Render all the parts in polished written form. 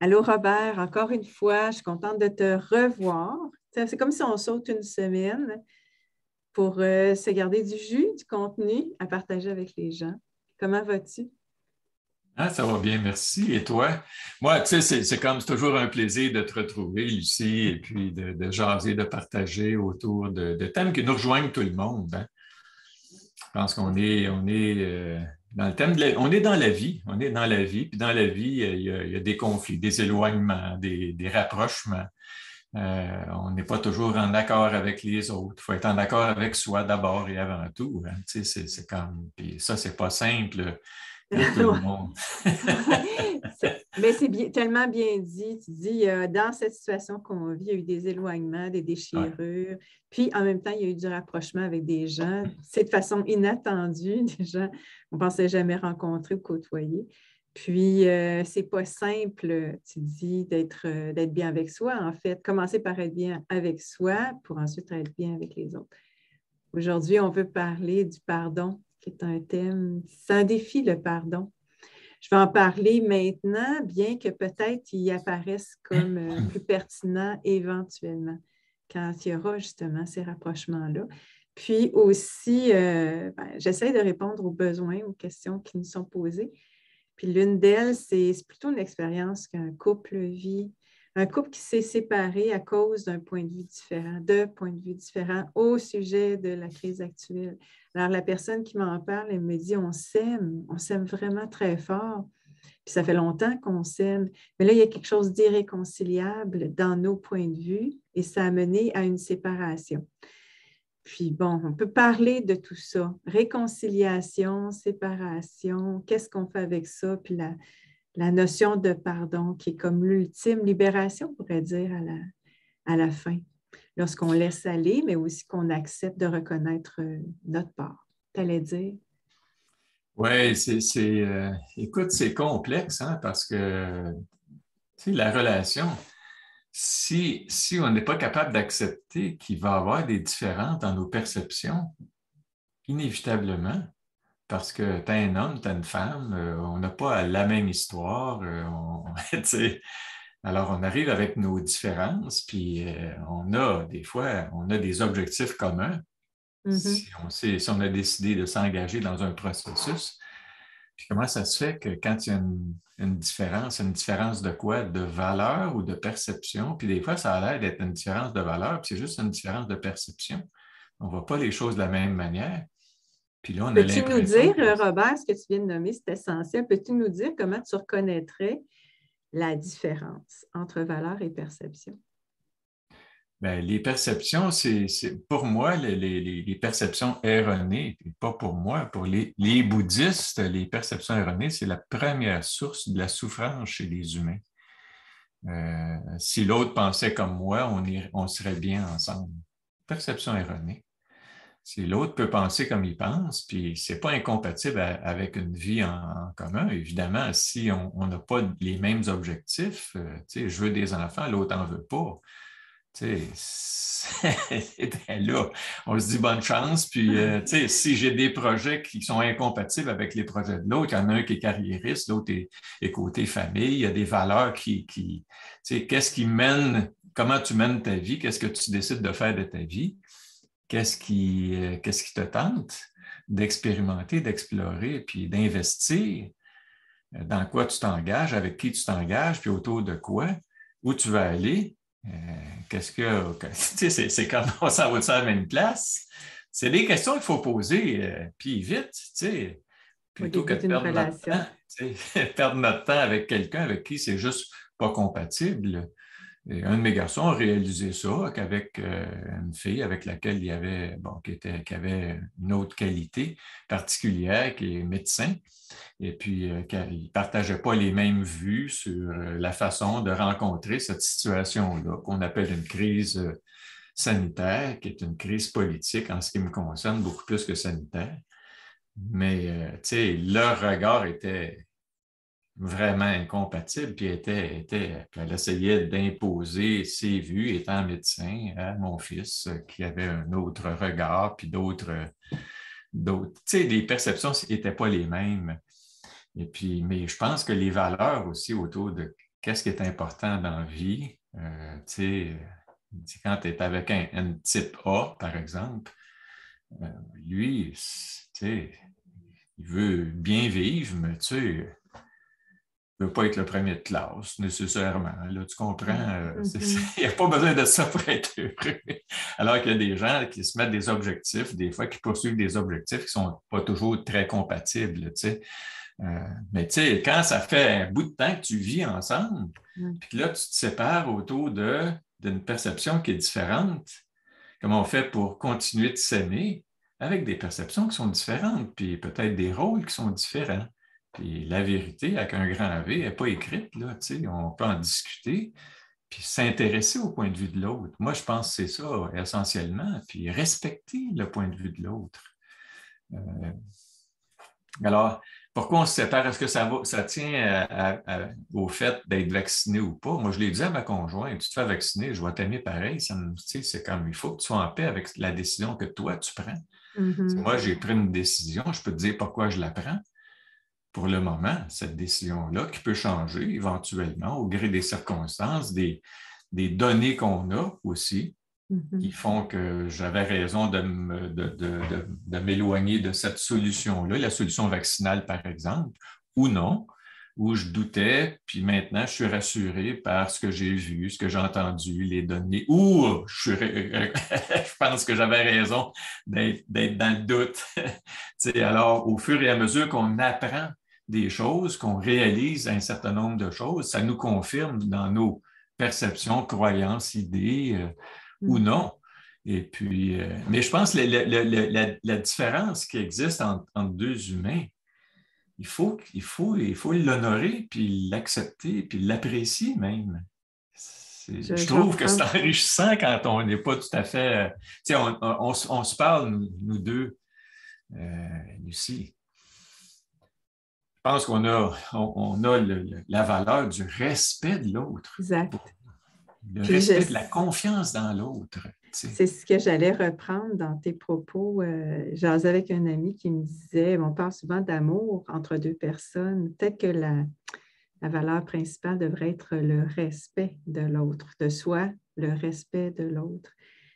Allô Robert, encore une fois, je suis contente de te revoir. C'est comme si on saute une semaine pour se garder du jus, du contenu à partager avec les gens. Comment vas-tu? Ah, ça va bien, merci. Et toi? Moi, tu sais, c'est toujours un plaisir de te retrouver, Lucie, et puis de jaser, de partager autour de thèmes qui nous rejoignent tout le monde, hein. Je pense qu'on est dans le thème on est dans la vie, on est dans la vie, puis dans la vie, il y a des conflits, des éloignements, des rapprochements. On n'est pas toujours en accord avec les autres. Il faut être en accord avec soi d'abord et avant tout, hein. Tu sais, c'est comme, puis ça, c'est pas simple quand tout le monde. Mais c'est tellement bien dit. Tu dis, dans cette situation qu'on vit, il y a eu des éloignements, des Ouais. déchirures, puis en même temps, il y a eu du rapprochement avec des gens. C'est de façon inattendue, des gens qu'on ne pensait jamais rencontrer ou côtoyer. Puis, c'est pas simple, tu dis, d'être bien avec soi, en fait. Commencer par être bien avec soi pour ensuite être bien avec les autres. Aujourd'hui, on veut parler du pardon, qui est un thème, c'est un défi, le pardon. Je vais en parler maintenant, bien que peut-être il apparaisse comme plus pertinent éventuellement, quand il y aura justement ces rapprochements-là. Puis aussi, j'essaie de répondre aux besoins, aux questions qui nous sont posées. Puis l'une d'elles, c'est plutôt une expérience qu'un couple vit. Un couple qui s'est séparé à cause d'un point de vue différent, de points de vue différents au sujet de la crise actuelle. Alors, la personne qui m'en parle, elle me dit, on s'aime vraiment très fort. Puis ça fait longtemps qu'on s'aime. Mais là, il y a quelque chose d'irréconciliable dans nos points de vue et ça a mené à une séparation. Puis bon, on peut parler de tout ça. Réconciliation, séparation, qu'est-ce qu'on fait avec ça? Puis la notion de pardon qui est comme l'ultime libération, on pourrait dire, à la fin. Lorsqu'on laisse aller, mais aussi qu'on accepte de reconnaître notre part. Tu allais dire? Oui, écoute, c'est complexe, hein, parce que, tu sais, la relation, si on n'est pas capable d'accepter qu'il va y avoir des différences dans nos perceptions, inévitablement, parce que tu es un homme, tu es une femme, on n'a pas la même histoire, tu sais, alors on arrive avec nos différences, puis on a des fois, on a des objectifs communs, Mhm. si on a décidé de s'engager dans un processus. Puis comment ça se fait que quand il y a une différence de quoi? De valeur ou de perception? Puis des fois, ça a l'air d'être une différence de valeur, puis c'est juste une différence de perception. On ne voit pas les choses de la même manière. Puis là, on a Peux-tu nous l'impression dire, que Robert, ce que tu viens de nommer, c'est essentiel. Peux-tu nous dire comment tu reconnaîtrais la différence entre valeur et perception? ben, les perceptions, pour moi, les perceptions erronées, et pas pour moi, pour les bouddhistes, les perceptions erronées, c'est la première source de la souffrance chez les humains. Si l'autre pensait comme moi, on serait bien ensemble. Perception erronée. Si l'autre peut penser comme il pense, puis c'est pas incompatible avec une vie en commun, évidemment, si on n'a pas les mêmes objectifs, tu sais, je veux des enfants, l'autre n'en veut pas. Tu sais, ben là, on se dit bonne chance. Puis, tu sais, si j'ai des projets qui sont incompatibles avec les projets de l'autre, il y en a un qui est carriériste, l'autre est côté famille, il y a des valeurs tu sais, qu'est-ce qui mène, comment tu mènes ta vie, qu'est-ce que tu décides de faire de ta vie, qu'est-ce qui te tente d'expérimenter, d'explorer, puis d'investir, dans quoi tu t'engages, avec qui tu t'engages, puis autour de quoi, où tu vas aller. Euh, qu'est-ce que, tu sais, c'est comme on s'en va à la même place. C'est des questions qu'il faut poser, puis vite, tu sais, Au plutôt que début de d'une perdre notre temps, relation. tu sais, perdre notre temps avec quelqu'un avec qui c'est juste pas compatible. Et un de mes garçons a réalisé ça qu'avec une fille avec laquelle il y avait, bon, qui avait une autre qualité particulière, qui est médecin, et puis qu'il ne partageait pas les mêmes vues sur la façon de rencontrer cette situation-là, qu'on appelle une crise sanitaire, qui est une crise politique en ce qui me concerne, beaucoup plus que sanitaire. Mais, tu sais, leur regard était vraiment incompatible, puis puis elle essayait d'imposer ses vues, étant médecin, à mon fils, qui avait un autre regard, puis tu sais, les perceptions n'étaient pas les mêmes. Et puis, mais je pense que les valeurs aussi autour de qu'est-ce qui est important dans la vie. Tu sais, quand tu es avec un type A, par exemple, lui, tu sais, il veut bien vivre, mais tu sais, il ne veut pas être le premier de classe, nécessairement. Là, tu comprends? Il n'y a pas besoin de ça pour être heureux. Alors qu'il y a des gens qui se mettent des objectifs, des fois, qui poursuivent des objectifs qui ne sont pas toujours très compatibles, tu sais. Mais tu sais, quand ça fait un bout de temps que tu vis ensemble, puis que là, tu te sépares autour d'une perception qui est différente, comment on fait pour continuer de s'aimer avec des perceptions qui sont différentes, puis peut-être des rôles qui sont différents. Puis la vérité, avec un grand V, n'est pas écrite, là, tu sais, on peut en discuter, puis s'intéresser au point de vue de l'autre. Moi, je pense que c'est ça, essentiellement, puis respecter le point de vue de l'autre. Alors, pourquoi on se sépare? Est-ce que ça tient au fait d'être vacciné ou pas? Moi, je l'ai dit à ma conjointe, tu te fais vacciner, je vais t'aimer pareil. Tu sais, c'est comme, il faut que tu sois en paix avec la décision que toi, tu prends. Moi, j'ai pris une décision, je peux te dire pourquoi je la prends. Pour le moment, cette décision-là, qui peut changer éventuellement au gré des circonstances, des données qu'on a aussi, qui font que j'avais raison de m'éloigner de cette solution-là, la solution vaccinale, par exemple, ou non, où je doutais, puis maintenant, je suis rassuré par ce que j'ai vu, ce que j'ai entendu, les données, ou je pense que j'avais raison d'être dans le doute. Alors, au fur et à mesure qu'on apprend des choses, qu'on réalise un certain nombre de choses, ça nous confirme dans nos perceptions, croyances, idées, ou non. Et puis, mais je pense que la différence qui existe entre deux humains, il faut l'honorer, puis l'accepter, puis l'apprécier même. Je trouve que c'est enrichissant quand on n'est pas tout à fait... Tu sais, on se parle, nous deux, Lucie. Je pense qu'on a la valeur du respect de l'autre. Exact. Le respect de la confiance dans l'autre. C'est ce que j'allais reprendre dans tes propos. J'asais avec un ami qui me disait, on parle souvent d'amour entre deux personnes. Peut-être que la valeur principale devrait être le respect de l'autre, de soi, le respect de l'autre.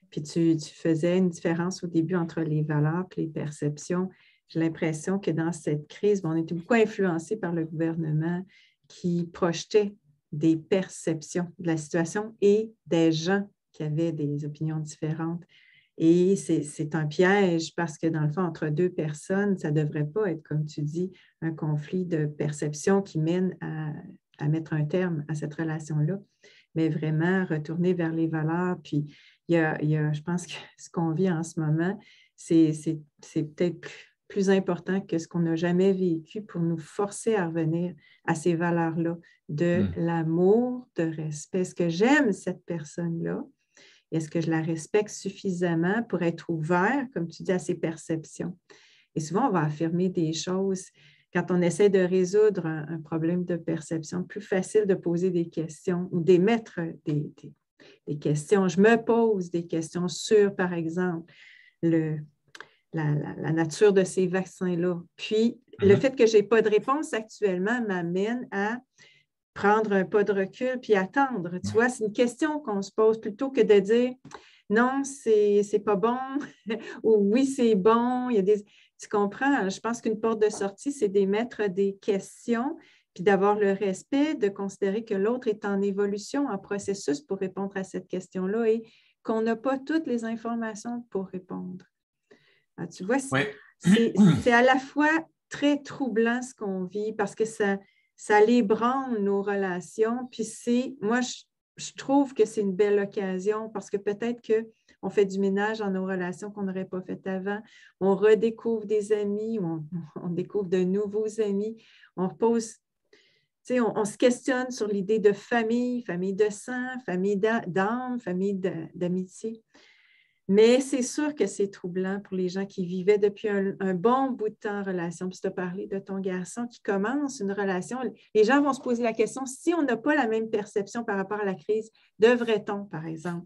Puis tu faisais une différence au début entre les valeurs et les perceptions. J'ai l'impression que dans cette crise, on était beaucoup influencé par le gouvernement qui projetait des perceptions de la situation et des gens qui avaient des opinions différentes. Et c'est un piège parce que, dans le fond, entre deux personnes, ça ne devrait pas être, comme tu dis, un conflit de perception qui mène à mettre un terme à cette relation-là, mais vraiment retourner vers les valeurs. Puis, je pense que ce qu'on vit en ce moment, c'est peut-être plus important que ce qu'on n'a jamais vécu pour nous forcer à revenir à ces valeurs-là de l'amour, de respect. Est-ce que j'aime cette personne-là? Est-ce que je la respecte suffisamment pour être ouvert, comme tu dis, à ses perceptions? Et souvent, on va affirmer des choses. Quand on essaie de résoudre un problème de perception, plus facile de poser des questions ou d'émettre des questions. Je me pose des questions sur, par exemple, la nature de ces vaccins-là. Puis, le fait que je n'ai pas de réponse actuellement m'amène à prendre un pas de recul puis attendre. Tu vois, c'est une question qu'on se pose plutôt que de dire non, c'est pas bon ou oui, c'est bon. Tu comprends? Je pense qu'une porte de sortie, c'est d'émettre des questions puis d'avoir le respect, de considérer que l'autre est en évolution, en processus pour répondre à cette question-là et qu'on n'a pas toutes les informations pour répondre. Ah, tu vois, c'est à la fois très troublant ce qu'on vit parce que ça ébranle nos relations. Puis moi, je trouve que c'est une belle occasion parce que peut-être qu'on fait du ménage dans nos relations qu'on n'aurait pas fait avant. On redécouvre des amis, on découvre de nouveaux amis. On se questionne sur l'idée de famille, famille de sang, famille d'âme, famille d'amitié. Mais c'est sûr que c'est troublant pour les gens qui vivaient depuis un bon bout de temps en relation. Puis tu as parlé de ton garçon qui commence une relation. Les gens vont se poser la question, si on n'a pas la même perception par rapport à la crise, devrait-on, par exemple,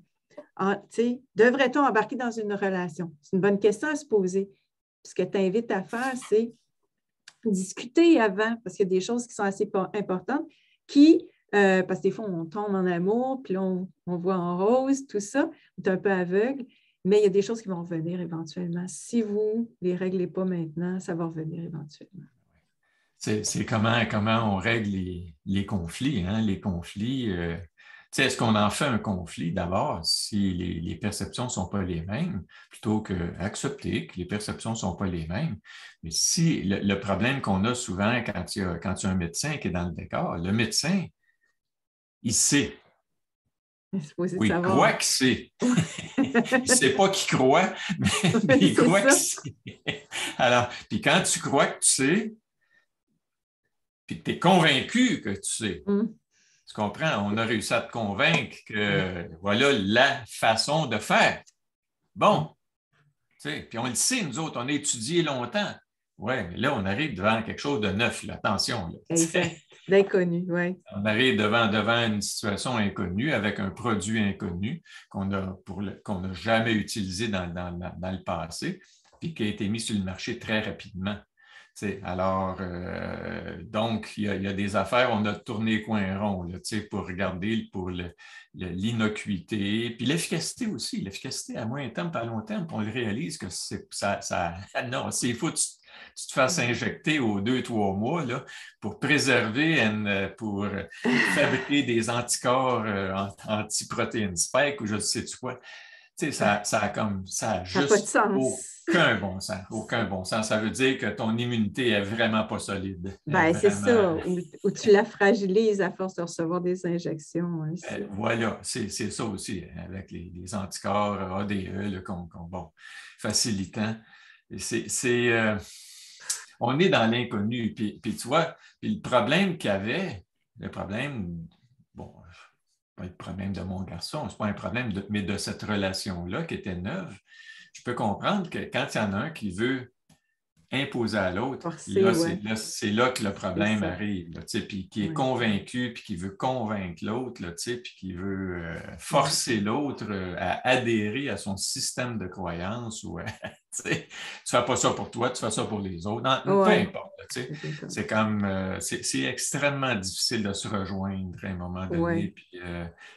devrait-on embarquer dans une relation? C'est une bonne question à se poser. Ce que tu invites à faire, c'est discuter avant, parce qu'il y a des choses qui sont assez importantes, qui Parce que des fois, on tombe en amour, puis là, on voit en rose, tout ça, on est un peu aveugle, mais il y a des choses qui vont revenir éventuellement. Si vous ne les réglez pas maintenant, ça va revenir éventuellement. C'est comment on règle les conflits, hein? Les conflits, tu sais, est-ce qu'on en fait un conflit d'abord si les perceptions ne sont pas les mêmes, plutôt qu'accepter que les perceptions ne sont pas les mêmes. Mais si le problème qu'on a souvent quand il y a un médecin qui est dans le décor, le médecin, il sait. C'est supposé Oui, il savoir. croit qu'il sait. Il ne sait pas qu'il croit, mais il C'est croit qu'il ça. sait. Alors, puis quand tu crois que tu sais, puis que tu es convaincu que tu sais, Mm. tu comprends? On a réussi à te convaincre Ouais. que voilà la façon de faire. Mm. Bon, tu sais, puis on le sait, nous autres, on a étudié longtemps. Oui, mais là, on arrive devant quelque chose de neuf, là. Attention. Là, Exact. D'inconnu, oui. on arrive devant une situation inconnue avec un produit inconnu qu'on n'a jamais utilisé dans le passé, puis qui a été mis sur le marché très rapidement. Alors, donc, il y a des affaires, on a tourné coin rond là, pour regarder pour l'innocuité, puis l'efficacité aussi. L'efficacité à moyen terme, pas à long terme, puis on le réalise que non, c'est fou, tu te fasses injecter aux 2, 3 mois là, pour préserver, pour fabriquer des anticorps anti-protéines spike ou je ne sais quoi. Ça a Ça n'a pas de juste sens. aucun bon sens. Aucun bon sens. Ça veut dire que ton immunité est vraiment pas solide. Elle est Ben, c'est vraiment. ça, où tu la fragilises à force de recevoir des injections. Hein, Voilà, c'est ça aussi, avec les anticorps ADE, bon, facilitant. On est dans l'inconnu. Puis tu vois, puis le problème qu'il y avait, le problème, bon, pas le problème de mon garçon, c'est pas un problème, mais de cette relation-là qui était neuve, je peux comprendre que quand il y en a un qui veut imposer à l'autre, forcé, ouais. c'est là que le C'est problème ça. arrive, là, puis qui est Ouais. convaincu, puis qui veut convaincre l'autre, là, puis qui veut Ouais. forcer l'autre à adhérer à son système de croyance ou tu ne fais pas ça pour toi, tu fais ça pour les autres. Peu Ouais. importe. C'est comme C'est comme c'est extrêmement difficile de se rejoindre à un moment donné, ouais. puis,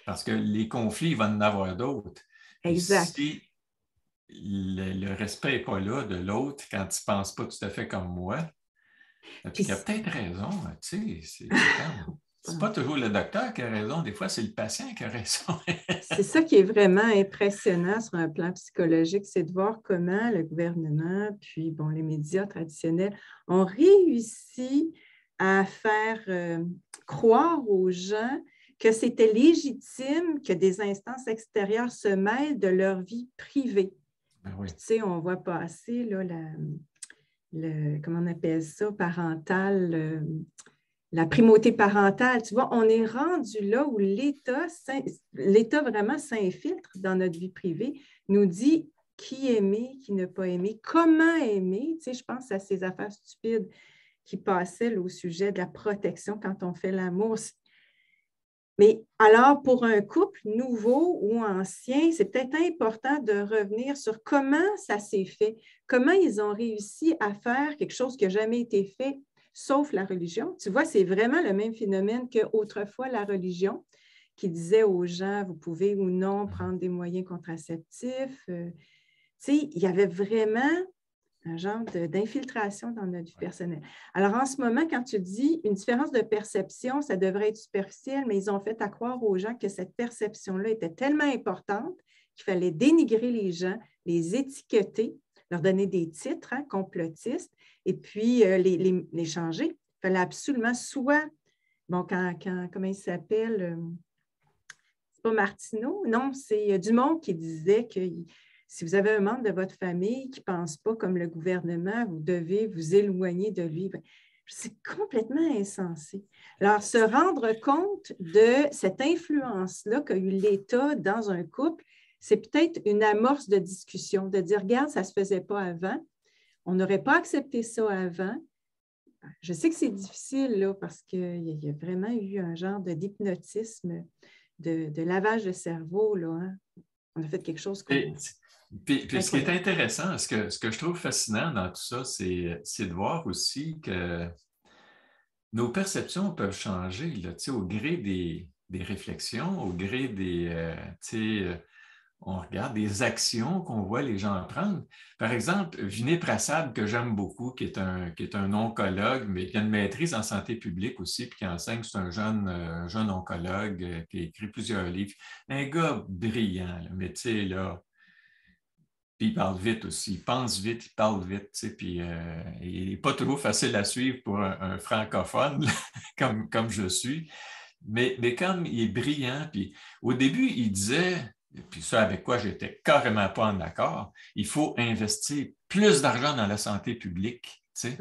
parce que les conflits, il va en avoir d'autres. Puis Exact. si le respect n'est pas là de l'autre quand il ne pense pas tout à fait comme moi, puis Puis, il a peut-être raison, tu sais, c'est comme. C'est pas toujours le docteur qui a raison, des fois, c'est le patient qui a raison. c'est ça qui est vraiment impressionnant sur un plan psychologique, c'est de voir comment le gouvernement, puis bon, les médias traditionnels ont réussi à faire croire aux gens que c'était légitime que des instances extérieures se mêlent de leur vie privée. Ben oui. Puis, tu sais, on voit passer là, comment on appelle ça, parental, la primauté parentale. Tu vois, on est rendu là où l'État vraiment s'infiltre dans notre vie privée, nous dit qui aimer, qui ne pas aimer, comment aimer. Tu sais, je pense à ces affaires stupides qui passaient là, au sujet de la protection quand on fait l'amour. Mais alors, pour un couple nouveau ou ancien, c'est peut-être important de revenir sur comment ça s'est fait, comment ils ont réussi à faire quelque chose qui n'a jamais été fait, sauf la religion. Tu vois, c'est vraiment le même phénomène qu'autrefois la religion, qui disait aux gens, vous pouvez ou non prendre des moyens contraceptifs. Tu sais, il y avait vraiment un genre d'infiltration dans notre vie personnelle. Alors, en ce moment, quand tu dis une différence de perception, ça devrait être superficiel, mais ils ont fait à croire aux gens que cette perception-là était tellement importante qu'il fallait dénigrer les gens, les étiqueter, leur donner des titres complotistes, et puis les changer. Il fallait absolument soit, bon, comment il s'appelle? C'est pas Martineau, non, c'est Dumont qui disait que si vous avez un membre de votre famille qui ne pense pas comme le gouvernement, vous devez vous éloigner de lui. C'est complètement insensé. Alors, se rendre compte de cette influence-là qu'a eu l'État dans un couple, c'est peut-être une amorce de discussion, de dire, regarde, ça ne se faisait pas avant, on n'aurait pas accepté ça avant. Je sais que c'est difficile là, parce qu'il y a vraiment eu un genre d'hypnotisme, de lavage de cerveau. Là, hein. On a fait quelque chose qu'on... Puis ce qui est intéressant, ce que je trouve fascinant dans tout ça, c'est de voir aussi que nos perceptions peuvent changer là, au gré des réflexions, au gré on regarde des actions qu'on voit les gens prendre. Par exemple, Vinay Prasad, que j'aime beaucoup, qui est un oncologue, mais qui a une maîtrise en santé publique aussi, puis qui enseigne, c'est un jeune oncologue qui a écrit plusieurs livres. Un gars brillant, là, mais tu sais, là, puis il parle vite aussi, il pense vite, il parle vite, puis il n'est pas toujours facile à suivre pour un francophone comme je suis, mais comme il est brillant, puis au début, il disait, puis ça avec quoi j'étais carrément pas en accord, il faut investir plus d'argent dans la santé publique, tu sais.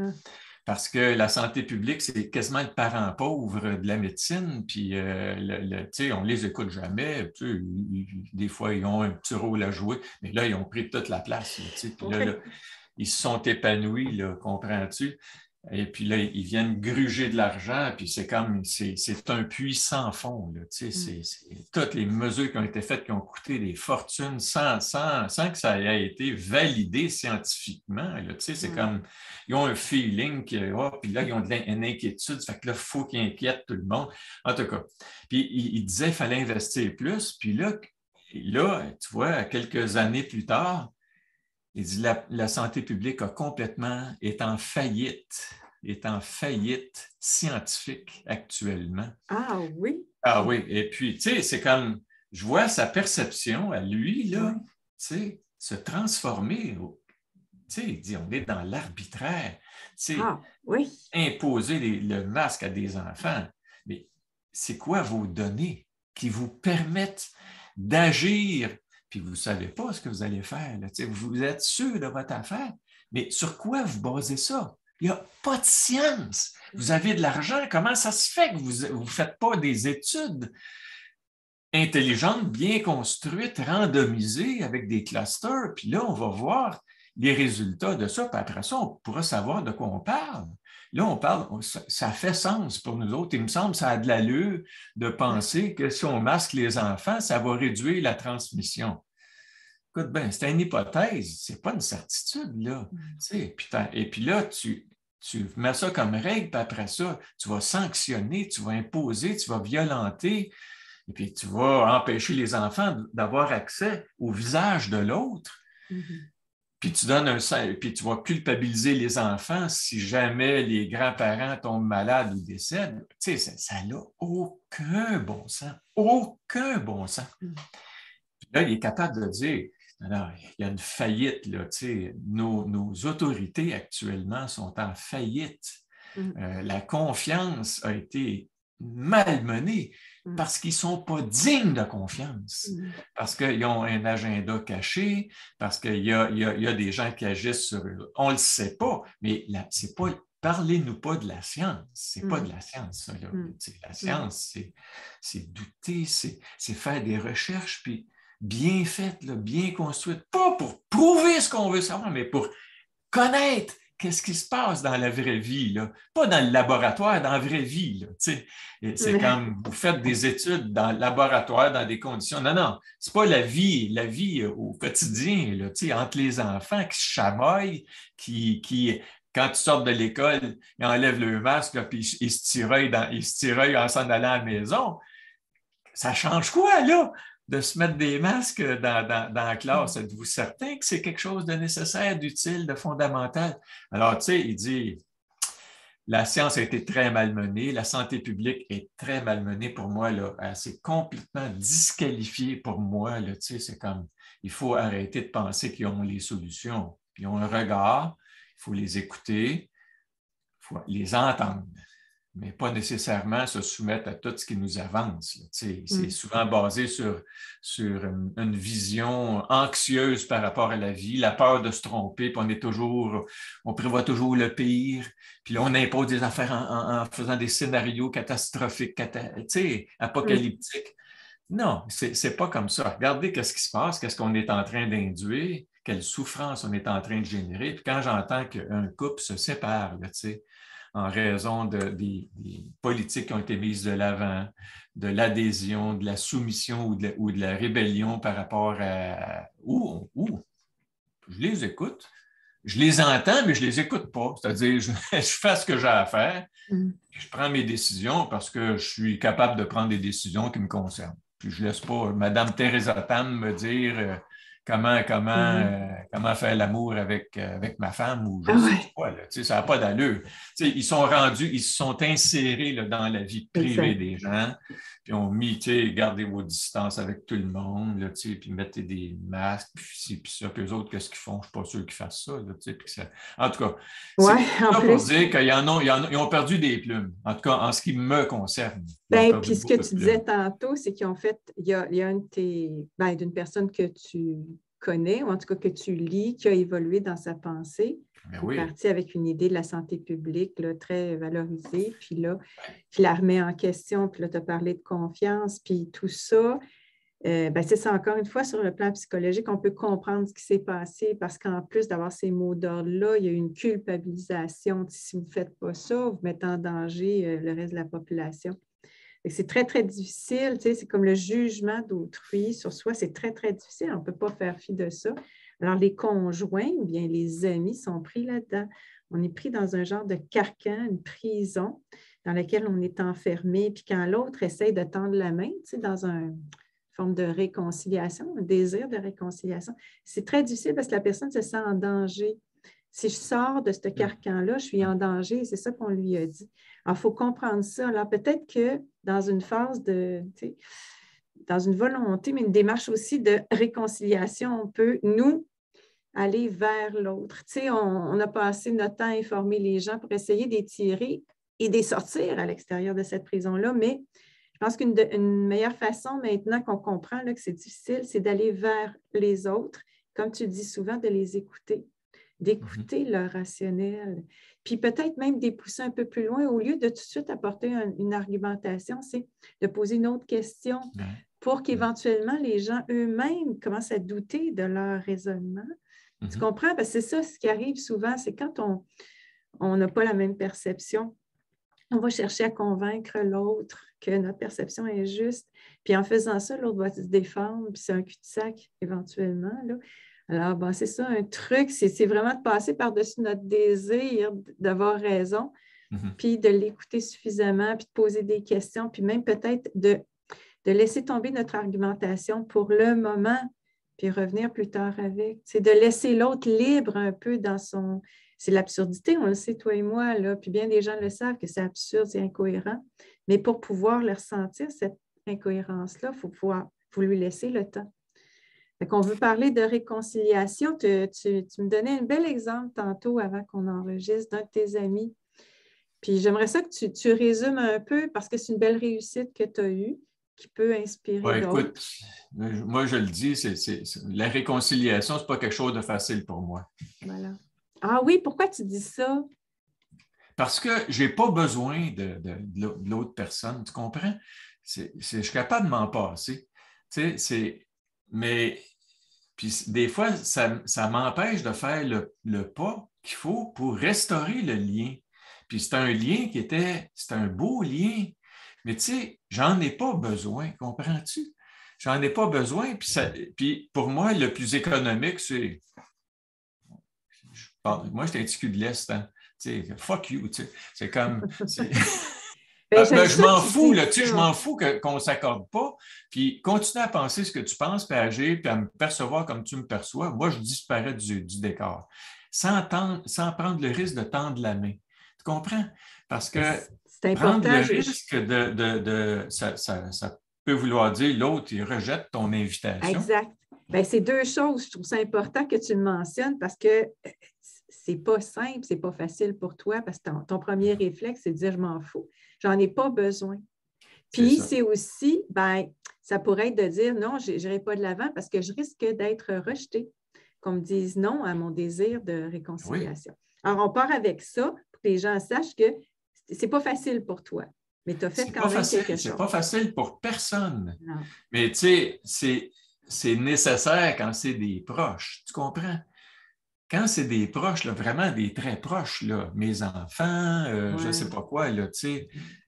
Parce que la santé publique, c'est quasiment le parent pauvre de la médecine, puis on ne les écoute jamais. Des fois, ils ont un petit rôle à jouer, mais là, ils ont pris toute la place. Puis là, ils se sont épanouis, là, comprends-tu? Et puis là, ils viennent gruger de l'argent, puis c'est un puits sans fond. Là, c'est toutes les mesures qui ont été faites, qui ont coûté des fortunes sans que ça ait été validé scientifiquement. Là, c'est comme, ils ont un feeling, puis là, ils ont une inquiétude, ça fait que là, il faut qu'ils inquiètent tout le monde. En tout cas, puis il disait qu'il fallait investir plus, puis là, tu vois, quelques années plus tard, il dit la santé publique est en faillite scientifique actuellement. Ah oui? Ah oui, et puis, tu sais, c'est comme, je vois sa perception à lui, là, tu sais, se transformer. Tu sais, il dit, on est dans l'arbitraire. Tu sais, imposer le masque à des enfants. Mais c'est quoi vos données qui vous permettent d'agir? Puis vous ne savez pas ce que vous allez faire. Là. Vous êtes sûr de votre affaire, mais sur quoi vous basez ça? Il n'y a pas de science. Vous avez de l'argent. Comment ça se fait que vous ne faites pas des études intelligentes, bien construites, randomisées avec des clusters? Puis là, on va voir les résultats de ça. Puis après ça, on pourra savoir de quoi on parle. Là, on parle, ça fait sens pour nous autres. Il me semble que ça a de l'allure de penser que si on masque les enfants, ça va réduire la transmission. Écoute, bien, c'est une hypothèse, ce n'est pas une certitude, là. Et puis là, tu mets ça comme règle, puis après ça, tu vas sanctionner, tu vas imposer, tu vas violenter, et puis tu vas empêcher les enfants d'avoir accès au visage de l'autre. Puis tu vas culpabiliser les enfants si jamais les grands-parents tombent malades ou décèdent. Tu sais, ça n'a aucun bon sens. Aucun bon sens. Puis là, il est capable de dire, alors, il y a une faillite, là, nos autorités actuellement sont en faillite. La confiance a été malmenée parce qu'ils ne sont pas dignes de confiance, parce qu'ils ont un agenda caché, parce qu'il y a des gens qui agissent sur eux. On ne le sait pas, mais c'est pas. Parlez-nous pas de la science. C'est pas de la science, ça, là. La science, c'est douter, c'est faire des recherches, puis bien faites, là, bien construites, pas pour prouver ce qu'on veut savoir, mais pour connaître qu'est-ce qui se passe dans la vraie vie, là. Pas dans le laboratoire, dans la vraie vie. Là, c'est comme vous faites des études dans le laboratoire, dans des conditions. Non, non, c'est pas la vie au quotidien, là, entre les enfants qui se chamaillent, qui quand tu sors de l'école, ils enlèvent le masque, là, puis ils se tiraillent en s'en allant à la maison. Ça change quoi, là? De se mettre des masques dans la classe. Êtes-vous certain que c'est quelque chose de nécessaire, d'utile, de fondamental? Alors, tu sais, il dit, la science a été très malmenée, la santé publique est très malmenée pour moi, là. Elle s'est complètement disqualifiée pour moi, là. Tu sais, c'est comme, il faut arrêter de penser qu'ils ont les solutions. Ils ont un regard, il faut les écouter, il faut les entendre, mais pas nécessairement se soumettre à tout ce qui nous avance. C'est souvent basé sur une vision anxieuse par rapport à la vie, la peur de se tromper, puis on prévoit toujours le pire, puis là, on impose des affaires en faisant des scénarios catastrophiques, apocalyptiques. Non, c'est pas comme ça. Regardez qu'est-ce qui se passe, qu'est-ce qu'on est en train d'induire, quelle souffrance on est en train de générer. Puis quand j'entends qu'un couple se sépare, là, en raison des politiques qui ont été mises de l'avant, de l'adhésion, de la soumission ou de la rébellion par rapport à... je les écoute. je les entends, mais je ne les écoute pas. C'est-à-dire, je fais ce que j'ai à faire, puis je prends mes décisions parce que je suis capable de prendre des décisions qui me concernent. Puis je ne laisse pas Mme Teresa Tam me dire comment faire l'amour avec ma femme ou je ne sais Ouais, pas. Là. Ça n'a pas d'allure. Ils se sont insérés là, dans la vie privée exact. des gens, puis ont mis, gardez vos distances avec tout le monde, là, puis mettez des masques, puis ci, puis ça, puis eux autres, qu'est-ce qu'ils font? Je ne suis pas sûr qu'ils fassent ça. Là, puis ça... En tout cas, c'est Ouais, en ça pour plus. dire ils ont perdu des plumes. En tout cas, en ce qui me concerne, ils ont Ben, perdu puis ce que beaucoup de tu disais plumes. tantôt, c'est qu'en fait, il y a d'une personne que tu connais, ou en tout cas que tu lis, qui a évolué dans sa pensée, Mais qui est oui. parti avec une idée de la santé publique là, très valorisée, puis là, qui la remet en question, puis là, tu as parlé de confiance, puis tout ça. C'est ça, encore une fois, sur le plan psychologique, on peut comprendre ce qui s'est passé parce qu'en plus d'avoir ces mots d'ordre-là, il y a une culpabilisation. Si vous ne faites pas ça, vous mettez en danger le reste de la population. C'est très, très difficile. C'est comme le jugement d'autrui sur soi. C'est très, très difficile. On ne peut pas faire fi de ça. Alors, les conjoints ou bien les amis sont pris là-dedans. On est pris dans un genre de carcan, une prison dans laquelle on est enfermé. Puis quand l'autre essaye de tendre la main, dans une forme de réconciliation, un désir de réconciliation, c'est très difficile parce que la personne se sent en danger. Si je sors de ce carcan-là, je suis en danger, c'est ça qu'on lui a dit. Alors, il faut comprendre ça. Alors, peut-être que dans une phase dans une volonté, mais une démarche aussi de réconciliation, on peut, nous, aller vers l'autre. On a passé notre temps à informer les gens pour essayer d'étirer et de sortir à l'extérieur de cette prison-là, mais je pense qu'une meilleure façon, maintenant qu'on comprend là, que c'est difficile, c'est d'aller vers les autres, comme tu dis souvent, de les écouter, d'écouter leur rationnel, puis peut-être même de les pousser un peu plus loin. Au lieu de tout de suite apporter une argumentation, c'est de poser une autre question pour qu'éventuellement les gens eux-mêmes commencent à douter de leur raisonnement. Tu comprends? Parce que c'est ça, ce qui arrive souvent, c'est quand on n'a pas la même perception, on va chercher à convaincre l'autre que notre perception est juste. Puis en faisant ça, l'autre va se défendre, puis c'est un cul-de-sac éventuellement. Là. Alors, c'est ça, un truc, c'est vraiment de passer par-dessus notre désir d'avoir raison, puis de l'écouter suffisamment, puis de poser des questions, puis même peut-être de laisser tomber notre argumentation pour le moment, puis revenir plus tard avec. C'est de laisser l'autre libre un peu dans son... C'est l'absurdité, on le sait, toi et moi, là, puis bien des gens le savent que c'est absurde, c'est incohérent, mais pour pouvoir le ressentir, cette incohérence-là, il faut lui laisser le temps. Fait qu'on veut parler de réconciliation. Tu me donnais un bel exemple tantôt avant qu'on enregistre d'un de tes amis. Puis j'aimerais ça que tu résumes un peu parce que c'est une belle réussite que tu as eue qui peut inspirer d'autres. Écoute, moi je le dis, la réconciliation, ce n'est pas quelque chose de facile pour moi. Voilà. Ah oui, pourquoi tu dis ça? Parce que je n'ai pas besoin de l'autre personne, tu comprends? Je suis capable de m'en passer. Mais puis des fois, ça m'empêche de faire le pas qu'il faut pour restaurer le lien. Puis c'est un lien c'est un beau lien, mais tu sais, j'en ai pas besoin, comprends-tu? J'en ai pas besoin. Puis pour moi, le plus économique, c'est... Moi, j'étais un petit cul de l'Est, hein? Fuck you, tu sais. C'est comme... je m'en fous, là, je m'en fous qu'on ne s'accorde pas. Puis continue à penser ce que tu penses, puis à agir, puis à me percevoir comme tu me perçois. Moi, je disparais du décor. Sans prendre le risque de tendre la main. Tu comprends? Parce que prendre le risque ça peut vouloir dire l'autre, il rejette ton invitation. Exact. C'est deux choses. Je trouve ça important que tu le mentionnes parce que c'est pas simple, c'est pas facile pour toi parce que ton premier réflexe, c'est de dire je m'en fous. J'en ai pas besoin. Puis c'est aussi, ça pourrait être de dire non, je n'irai pas de l'avant parce que je risque d'être rejetée, qu'on me dise non à mon désir de réconciliation. Oui. Alors, on part avec ça pour que les gens sachent que c'est pas facile pour toi, mais tu as fait quand même quelque chose. C'est pas facile pour personne. Non. Mais tu sais, c'est nécessaire quand c'est des proches. Tu comprends? Quand c'est des proches, là, vraiment des très proches, là, mes enfants, je ne sais pas quoi, là,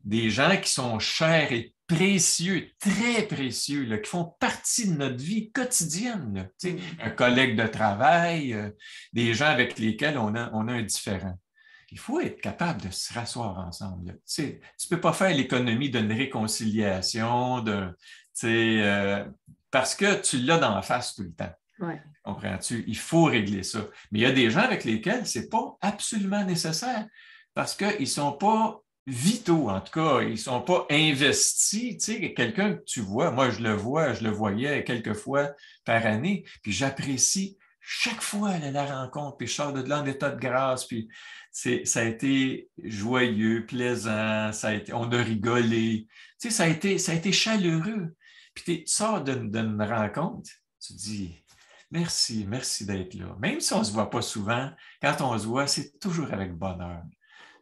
des gens qui sont chers et précieux, très précieux, là, qui font partie de notre vie quotidienne. Là, tu sais, un collègue de travail, des gens avec lesquels on a un différend. Il faut être capable de se rasseoir ensemble. Là. Tu sais, tu ne peux pas faire l'économie d'une réconciliation, parce que tu l'as d'en face tout le temps. Ouais. Comprends-tu? Il faut régler ça. Mais il y a des gens avec lesquels ce n'est pas absolument nécessaire parce qu'ils ne sont pas vitaux, en tout cas, ils ne sont pas investis. Tu sais, quelqu'un que tu vois, moi je le voyais quelques fois par année, puis j'apprécie chaque fois la rencontre, puis je sors de là en état de grâce, puis ça a été joyeux, plaisant, on a rigolé. Tu sais, ça a été chaleureux. Puis tu sors d'une rencontre, tu te dis, merci, merci d'être là. Même si on ne se voit pas souvent, quand on se voit, c'est toujours avec bonheur.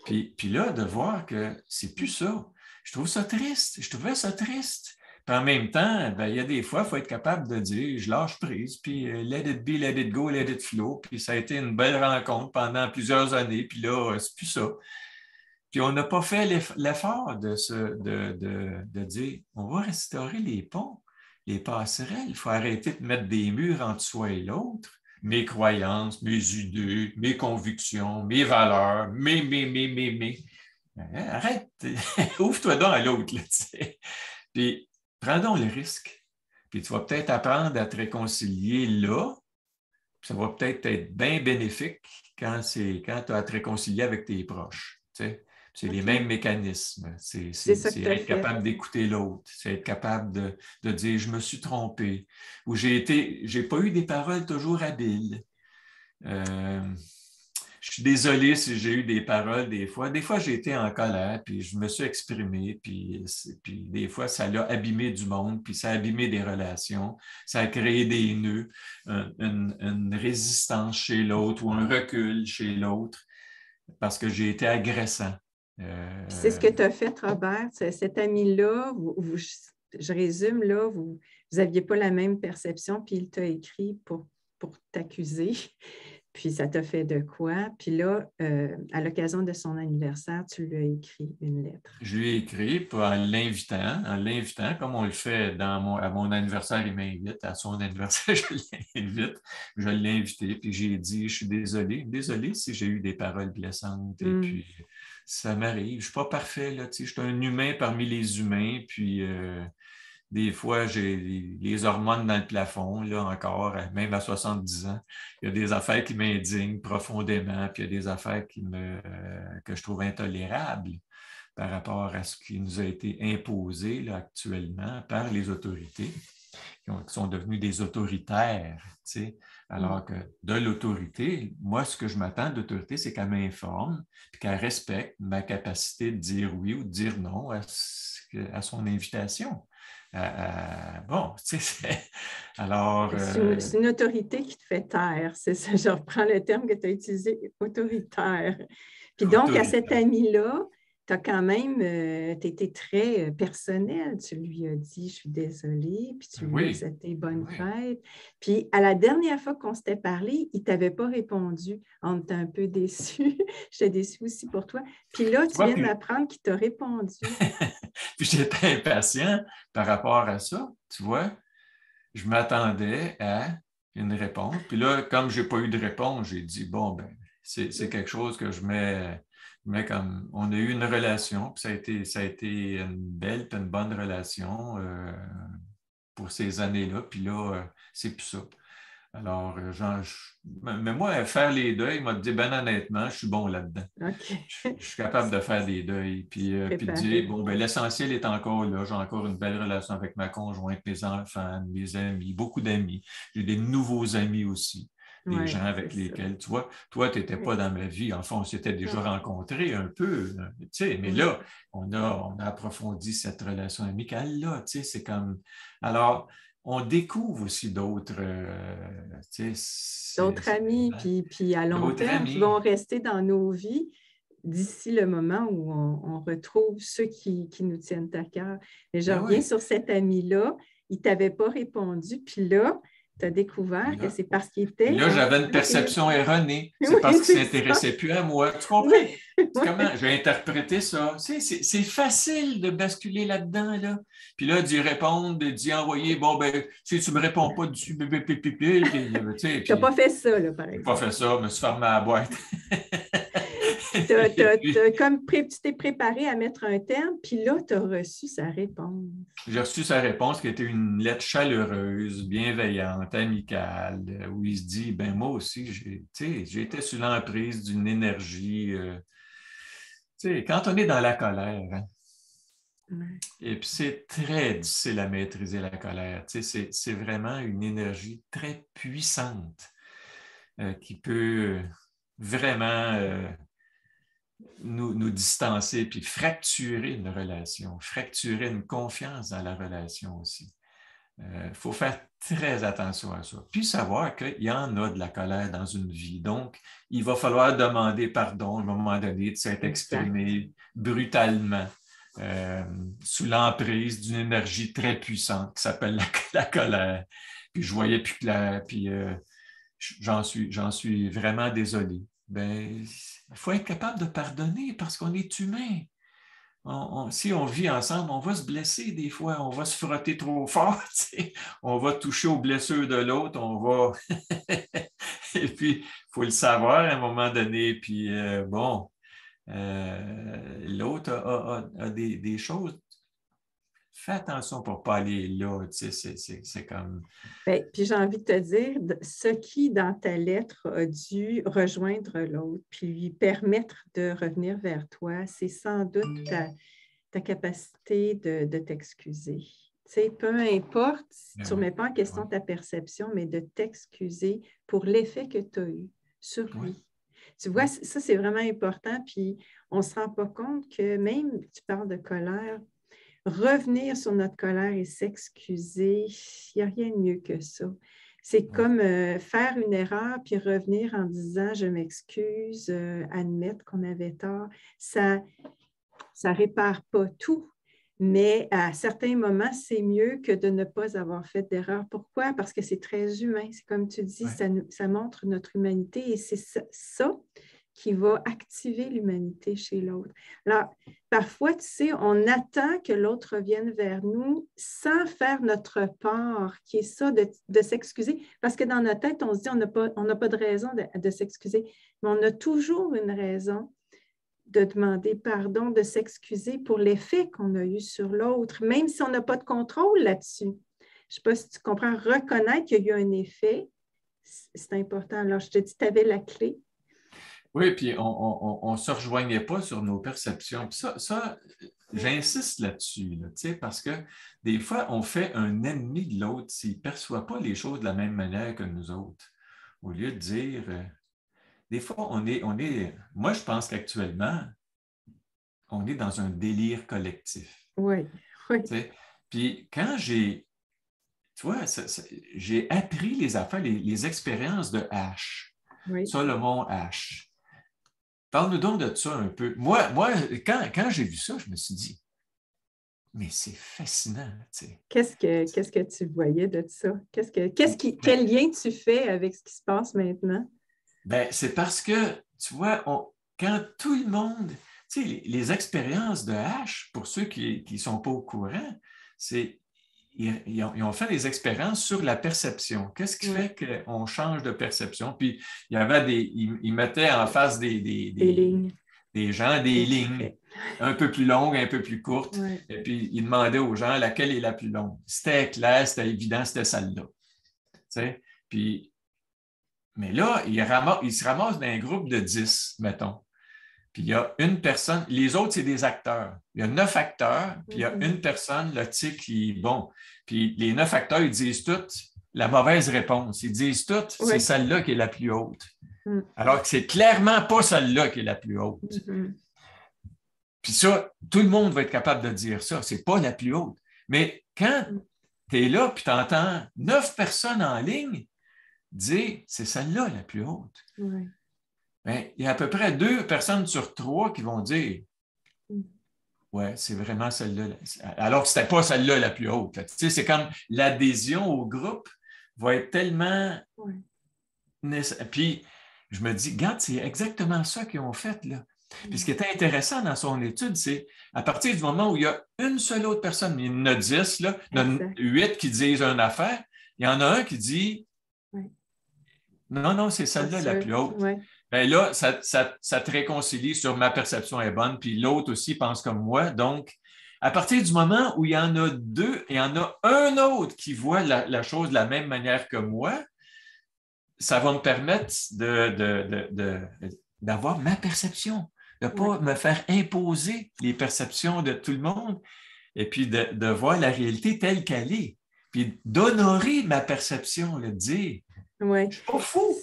Puis là, de voir que c'est plus ça. Je trouve ça triste. Je trouvais ça triste. Puis en même temps, ben, il y a des fois, il faut être capable de dire, je lâche prise, puis let it be, let it go, let it flow. Puis ça a été une belle rencontre pendant plusieurs années. Puis là, c'est plus ça. Puis on n'a pas fait l'effort de dire, on va restaurer les ponts, les passerelles. Il faut arrêter de mettre des murs entre soi et l'autre. Mes croyances, mes idées, mes convictions, mes valeurs, mes. Arrête, ouvre-toi donc à l'autre. Là, tu sais. Puis prends donc le risque. Puis tu vas peut-être apprendre à te réconcilier là. Puis ça va peut-être être bien bénéfique quand tu as à te réconcilier avec tes proches. Tu sais. C'est les mêmes mécanismes. C'est être capable d'écouter l'autre. C'est être capable de dire « je me suis trompé » ou « j'ai pas eu des paroles toujours habiles ». Je suis désolé si j'ai eu des paroles des fois. Des fois, j'ai été en colère, puis je me suis exprimé, puis des fois, ça l'a abîmé du monde, puis ça a abîmé des relations, ça a créé des nœuds, une résistance chez l'autre ou un recul chez l'autre parce que j'ai été agressant. C'est ce que tu as fait, Robert. Cet ami-là, je résume, là, vous n'aviez pas la même perception, puis il t'a écrit pour t'accuser. Puis ça t'a fait de quoi? Puis là, à l'occasion de son anniversaire, tu lui as écrit une lettre. Je lui ai écrit en l'invitant, comme on le fait à mon anniversaire, il m'invite, à son anniversaire, je l'invite, je l'ai invité, puis j'ai dit, je suis désolé si j'ai eu des paroles blessantes, et puis ça m'arrive, je ne suis pas parfait, là, je suis un humain parmi les humains, puis des fois, j'ai les hormones dans le plafond, là encore, même à 70 ans. Il y a des affaires qui m'indignent profondément, puis il y a des affaires que je trouve intolérables par rapport à ce qui nous a été imposé là, actuellement par les autorités, qui sont devenues des autoritaires. Tu sais. Alors que de l'autorité, moi, ce que je m'attends de l'autorité, c'est qu'elle m'informe, puis qu'elle respecte ma capacité de dire oui ou de dire non à son invitation. Bon, tu sais, alors... C'est une autorité qui te fait taire, c'est ça, je reprends le terme que tu as utilisé, autoritaire. Puis donc, à cet ami-là, tu as quand même, tu été très personnel. Tu lui as dit, je suis désolée, puis tu lui as souhaité bonne fête. Puis à la dernière fois qu'on s'était parlé, il ne t'avait pas répondu. On était un peu déçus. J'étais déçue aussi pour toi. Puis là, tu viens d'apprendre qu'il t'a répondu. Puis j'étais impatient par rapport à ça, tu vois. Je m'attendais à une réponse. Puis là, comme je n'ai pas eu de réponse, j'ai dit, bon, ben, c'est quelque chose que je mets comme... On a eu une relation, puis ça a été une belle et une bonne relation pour ces années-là. Puis là, c'est plus ça. Alors, mais moi, faire les deuils, m'a dit, ben honnêtement, je suis bon là-dedans. Okay. Je suis capable de faire des deuils. Puis de dire, bon, ben l'essentiel est encore là. J'ai encore une belle relation avec ma conjointe, mes enfants, mes amis, beaucoup d'amis. J'ai des nouveaux amis aussi, des gens avec lesquels, tu vois, toi, tu n'étais pas dans ma vie. Enfin, on s'était déjà rencontrés un peu, tu sais, mais là, on a approfondi cette relation amicale-là, tu sais, c'est comme... Alors, on découvre aussi d'autres amis, puis à long terme, qui vont rester dans nos vies d'ici le moment où on retrouve ceux qui nous tiennent à cœur. Mais je reviens sur cet ami-là, il ne t'avait pas répondu, puis là, Tu as découvert que Là, c'est parce qu'il était... là, j'avais une perception erronée. C'est Oui, parce qu'il ne c'est ça. s'intéressait plus à moi. Tu comprends? Oui, Comment oui. j'ai interprété ça? C'est facile de basculer là-dedans, là. Puis là, d'y répondre, d'y envoyer, bon, ben, si tu ne me réponds pas dessus, Tu n'as pas fait ça, là, par j'ai pas exemple. fait ça, je me suis fermé à la boîte. Et puis, Tu t'es préparé à mettre un terme, puis là, tu as reçu sa réponse. j'ai reçu sa réponse qui était une lettre chaleureuse, bienveillante, amicale, où il se dit, ben moi aussi, j'ai été sous l'emprise d'une énergie. Quand on est dans la colère, hein, Ouais. et puis c'est très difficile à maîtriser la colère. C'est vraiment une énergie très puissante qui peut vraiment nous distancer puis fracturer une relation, fracturer une confiance dans la relation aussi. Il faut faire très attention à ça. Puis savoir qu'il y en a de la colère dans une vie. Donc, il va falloir demander pardon à un moment donné de s'être exprimé brutalement sous l'emprise d'une énergie très puissante qui s'appelle la colère. Puis je voyais plus clair, puis j'en suis vraiment désolé. Ben, il faut être capable de pardonner parce qu'on est humain. Si on vit ensemble, on va se blesser des fois, on va se frotter trop fort, on va toucher aux blessures de l'autre, on va... Et puis, il faut le savoir à un moment donné. Puis, l'autre a des choses. Fais attention pour ne pas aller là, c'est comme... Bien, puis j'ai envie de te dire, ce qui, dans ta lettre, a dû rejoindre l'autre, puis lui permettre de revenir vers toi, c'est sans doute ta capacité de t'excuser. Tu sais, peu importe si tu ne remets pas en question ta perception, mais de t'excuser pour l'effet que tu as eu sur lui. Oui. Tu vois, ça, c'est vraiment important, puis on ne se rend pas compte que même, tu parles de colère, revenir sur notre colère et s'excuser, il n'y a rien de mieux que ça. C'est comme faire une erreur puis revenir en disant « je m'excuse », admettre qu'on avait tort. Ça ne répare pas tout, mais à certains moments, c'est mieux que de ne pas avoir fait d'erreur. Pourquoi? Parce que c'est très humain. C'est comme tu dis, ça montre notre humanité et c'est ça qui va activer l'humanité chez l'autre. Alors, parfois, tu sais, on attend que l'autre revienne vers nous sans faire notre part, qui est ça, de s'excuser. Parce que dans notre tête, on se dit, on n'a pas de raison de s'excuser, mais on a toujours une raison de demander pardon, de s'excuser pour l'effet qu'on a eu sur l'autre, même si on n'a pas de contrôle là-dessus. Je ne sais pas si tu comprends, reconnaître qu'il y a eu un effet, c'est important. Alors, je te dis, tu avais la clé. Oui, puis on ne se rejoignait pas sur nos perceptions. Puis ça j'insiste là-dessus, là, parce que des fois, on fait un ennemi de l'autre s'il ne perçoit pas les choses de la même manière que nous autres. Au lieu de dire, des fois, moi, je pense qu'actuellement, on est dans un délire collectif. Oui, oui. Puis quand tu vois, j'ai appris les affaires, les expériences de H, oui. Solomon H. Parle-nous donc de ça un peu. Moi quand j'ai vu ça, je me suis dit, mais c'est fascinant. Tu sais. Qu'est-ce que tu voyais de ça? Quel lien tu fais avec ce qui se passe maintenant? Ben, c'est parce que, tu vois, quand tout le monde, tu sais, les expériences de H, pour ceux qui ne sont pas au courant, c'est ils ont fait des expériences sur la perception. Qu'est-ce qui fait qu'on change de perception? Puis, il y avait ils mettaient en face des lignes. Des gens, des lignes un peu plus longues, un peu plus courtes. Ouais. Et puis, ils demandaient aux gens laquelle est la plus longue. C'était clair, c'était évident, c'était celle-là. Tu sais? Puis, mais là, ils se ramassent dans un groupe de 10, mettons. Puis il y a une personne, les autres, c'est des acteurs. Il y a 9 acteurs, puis il y a une personne, là, tu sais, qui, bon, puis les 9 acteurs, ils disent toutes la mauvaise réponse. Ils disent toutes, c'est celle-là qui est la plus haute. Alors que c'est clairement pas celle-là qui est la plus haute. Puis ça, tout le monde va être capable de dire ça, c'est pas la plus haute. Mais quand tu es là, puis tu entends 9 personnes en ligne dire, c'est celle-là la plus haute. Bien, il y a à peu près 2 personnes sur 3 qui vont dire ouais, c'est vraiment celle-là. Alors que ce n'était pas celle-là la plus haute. Tu sais, c'est comme l'adhésion au groupe va être tellement... Ouais. Puis, je me dis, regarde, c'est exactement ça qu'ils ont fait, là. Puis ce qui était intéressant dans son étude, c'est à partir du moment où il y a une seule autre personne, il y en a 10, là, il y en a 8 qui disent une affaire, il y en a un qui dit non, c'est celle-là la plus haute. Ouais. Bien là, ça te réconcilie sur ma perception est bonne, puis l'autre aussi pense comme moi. Donc, à partir du moment où il y en a 2 et il y en a un autre qui voit la chose de la même manière que moi, ça va me permettre d'avoir ma perception, de ne pas me faire imposer les perceptions de tout le monde et puis de voir la réalité telle qu'elle est, puis d'honorer ma perception, de dire je ne suis pas fou.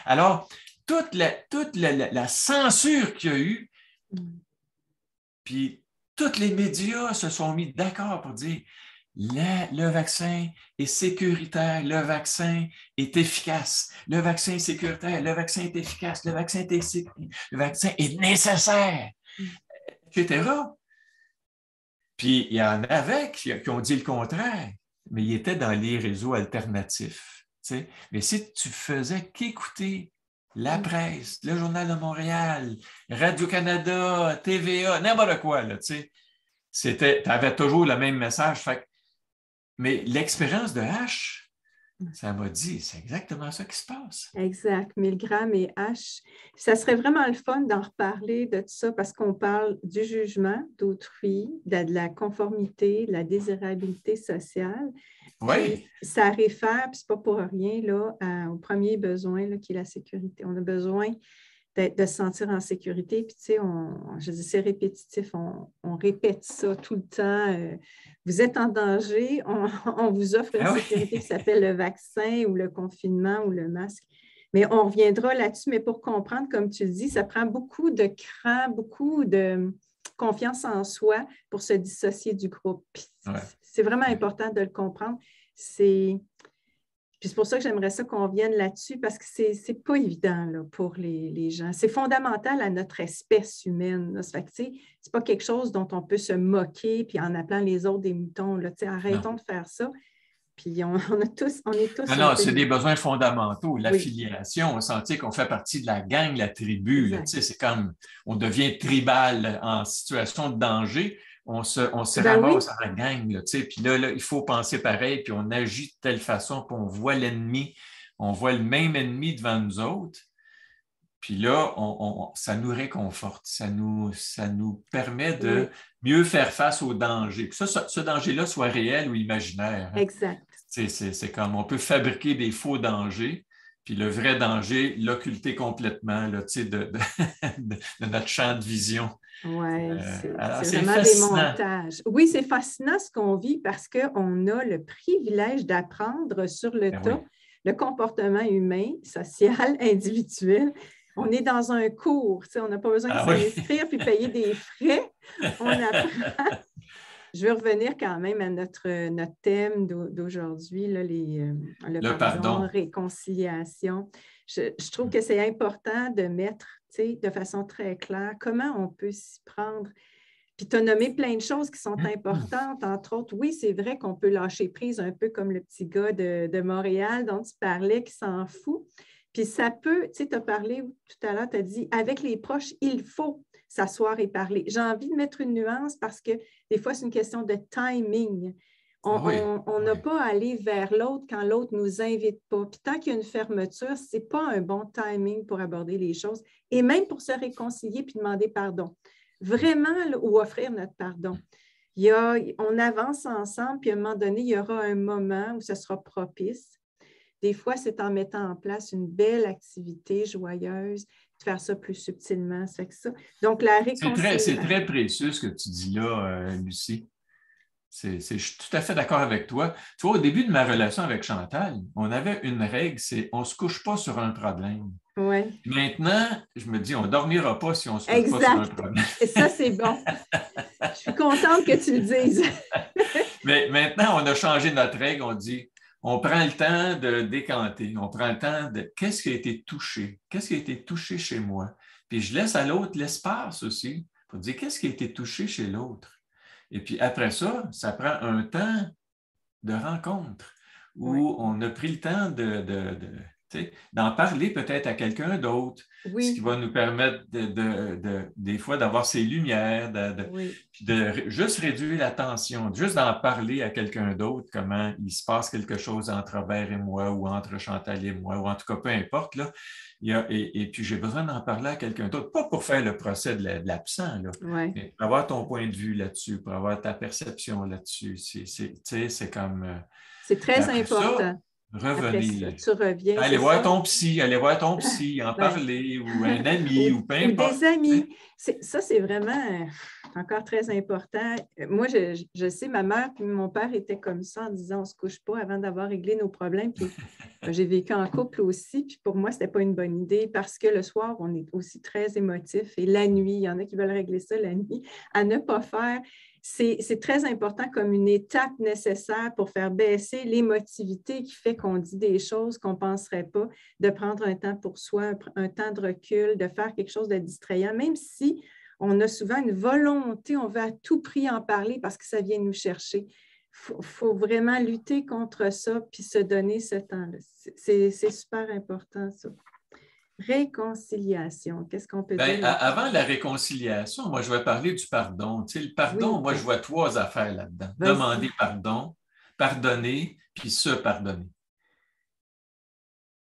Alors, toute la censure qu'il y a eu, puis tous les médias se sont mis d'accord pour dire le vaccin est sécuritaire, le vaccin est efficace, le vaccin est sécuritaire, le vaccin est efficace, le vaccin est nécessaire, etc. Puis il y en avait qui ont dit le contraire, mais ils étaient dans les réseaux alternatifs. T'sais. Mais si tu faisais qu'écouter la presse, le Journal de Montréal, Radio-Canada, TVA, n'importe quoi, tu avais toujours le même message. Mais l'expérience de H, ça m'a dit, c'est exactement ça qui se passe. Exact, Milgram et H. Ça serait vraiment le fun d'en reparler de tout ça parce qu'on parle du jugement d'autrui, de la conformité, de la désirabilité sociale. Oui. Puis, ça réfère, puis c'est pas pour rien, là, au premier besoin là, qui est la sécurité. On a besoin de se sentir en sécurité. Puis, tu sais, je dis, c'est répétitif, on répète ça tout le temps. Vous êtes en danger, on vous offre une sécurité qui s'appelle le vaccin ou le confinement ou le masque. Mais on reviendra là-dessus. Mais pour comprendre, comme tu le dis, ça prend beaucoup de cran, beaucoup de confiance en soi pour se dissocier du groupe. C'est vraiment important de le comprendre. Puis c'est pour ça que j'aimerais ça qu'on vienne là-dessus parce que c'est pas évident là, pour les gens. C'est fondamental à notre espèce humaine. Là. Ça fait que, c'est pas quelque chose dont on peut se moquer puis en appelant les autres des moutons. Là. Arrêtons de faire ça. Puis on est tous... Non, c'est des besoins fondamentaux. L'affiliation, on sentit qu'on fait partie de la gang, la tribu. C'est comme on devient tribal en situation de danger. On se ramasse en gang, puis là, il faut penser pareil, puis on agit de telle façon, puis on voit l'ennemi, on voit le même ennemi devant nous autres, puis là, ça nous réconforte, ça nous permet de mieux faire face au danger. Puis ce danger-là soit réel ou imaginaire. Hein. Exact. C'est comme on peut fabriquer des faux dangers, puis le vrai danger, l'occulter complètement là, de notre champ de vision. Oui, c'est vraiment fascinant. Des montages. Oui, c'est fascinant ce qu'on vit parce qu'on a le privilège d'apprendre sur le tas le comportement humain, social, individuel. On est dans un cours, on n'a pas besoin de s'inscrire puis payer des frais. On apprend. Je veux revenir quand même à notre thème d'aujourd'hui, le pardon, réconciliation. Je trouve que c'est important de mettre de façon très claire comment on peut s'y prendre. Puis tu as nommé plein de choses qui sont importantes, entre autres. Oui, c'est vrai qu'on peut lâcher prise un peu comme le petit gars de Montréal dont tu parlais qui s'en fout. Puis ça peut, tu as parlé tout à l'heure, tu as dit, avec les proches, il faut s'asseoir et parler. J'ai envie de mettre une nuance parce que des fois, c'est une question de timing. On n'a pas à aller vers l'autre quand l'autre ne nous invite pas. Puis tant qu'il y a une fermeture, ce n'est pas un bon timing pour aborder les choses et même pour se réconcilier puis demander pardon. Vraiment, ou offrir notre pardon. On avance ensemble, puis à un moment donné, il y aura un moment où ce sera propice. Des fois, c'est en mettant en place une belle activité joyeuse, de faire ça plus subtilement. Donc, la réconciliation. C'est très précieux ce que tu dis là, Lucie. Je suis tout à fait d'accord avec toi. Tu vois, au début de ma relation avec Chantal, on avait une règle, c'est on ne se couche pas sur un problème. Ouais. Maintenant, je me dis, on ne dormira pas si on ne se couche pas sur un problème. Et ça, c'est bon. Je suis contente que tu le dises. Mais maintenant, on a changé notre règle. On dit, on prend le temps de décanter. On prend le temps de qu'est-ce qui a été touché? Qu'est-ce qui a été touché chez moi? Puis je laisse à l'autre l'espace aussi pour dire qu'est-ce qui a été touché chez l'autre. Et puis après ça, ça prend un temps de rencontre où on a pris le temps tu sais, d'en parler peut-être à quelqu'un d'autre, ce qui Oui, va nous permettre des fois d'avoir ces lumières, oui, puis de juste réduire la tension, juste d'en parler à quelqu'un d'autre, comment il se passe quelque chose entre Robert et moi, ou entre Chantal et moi, ou en tout cas, peu importe, là. Et puis, j'ai besoin d'en parler à quelqu'un d'autre, pas pour faire le procès de l'absent, là, oui. mais pour avoir ton point de vue là-dessus, pour avoir ta perception là-dessus. Tu sais, c'est comme... C'est puis très après ça, important. Après ça, revenir. tu reviens, c'est Aller ça? voir ton psy, en Ben, parler, ou un ami, ou peu ou des importe. amis. Ça, c'est vraiment encore très important. Moi, je sais, ma mère et mon père étaient comme ça en disant on ne se couche pas avant d'avoir réglé nos problèmes. Puis j'ai vécu en couple aussi. Puis pour moi, ce n'était pas une bonne idée parce que le soir, on est aussi très émotif. Et la nuit, il y en a qui veulent régler ça la nuit, à ne pas faire. C'est très important comme une étape nécessaire pour faire baisser l'émotivité qui fait qu'on dit des choses qu'on ne penserait pas, de prendre un temps pour soi, un temps de recul, de faire quelque chose de distrayant, même si on a souvent une volonté, on veut à tout prix en parler parce que ça vient nous chercher. Il faut vraiment lutter contre ça puis se donner ce temps-là. C'est super important, ça. Réconciliation, qu'est-ce qu'on peut Ben, dire là-dessus? avant la réconciliation, moi, je vais parler du pardon. Tu sais, le pardon, Oui, moi, je vois trois affaires là-dedans. vas-y. Demander pardon, pardonner, puis se pardonner.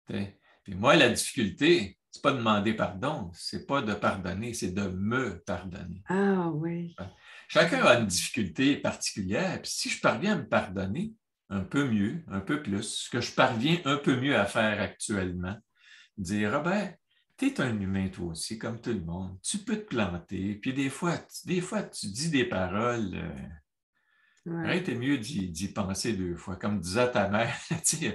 Tu sais. Puis moi, la difficulté, c'est pas de demander pardon, c'est pas de pardonner, c'est de me pardonner. Ah oui. Chacun a une difficulté particulière. Puis si je parviens à me pardonner un peu mieux, un peu plus, ce que je parviens un peu mieux à faire actuellement, dire, Robert, tu es un humain toi aussi, comme tout le monde. Tu peux te planter. Puis des fois tu dis des paroles. Ouais. Arrête, mieux d'y penser deux fois. Comme disait ta mère,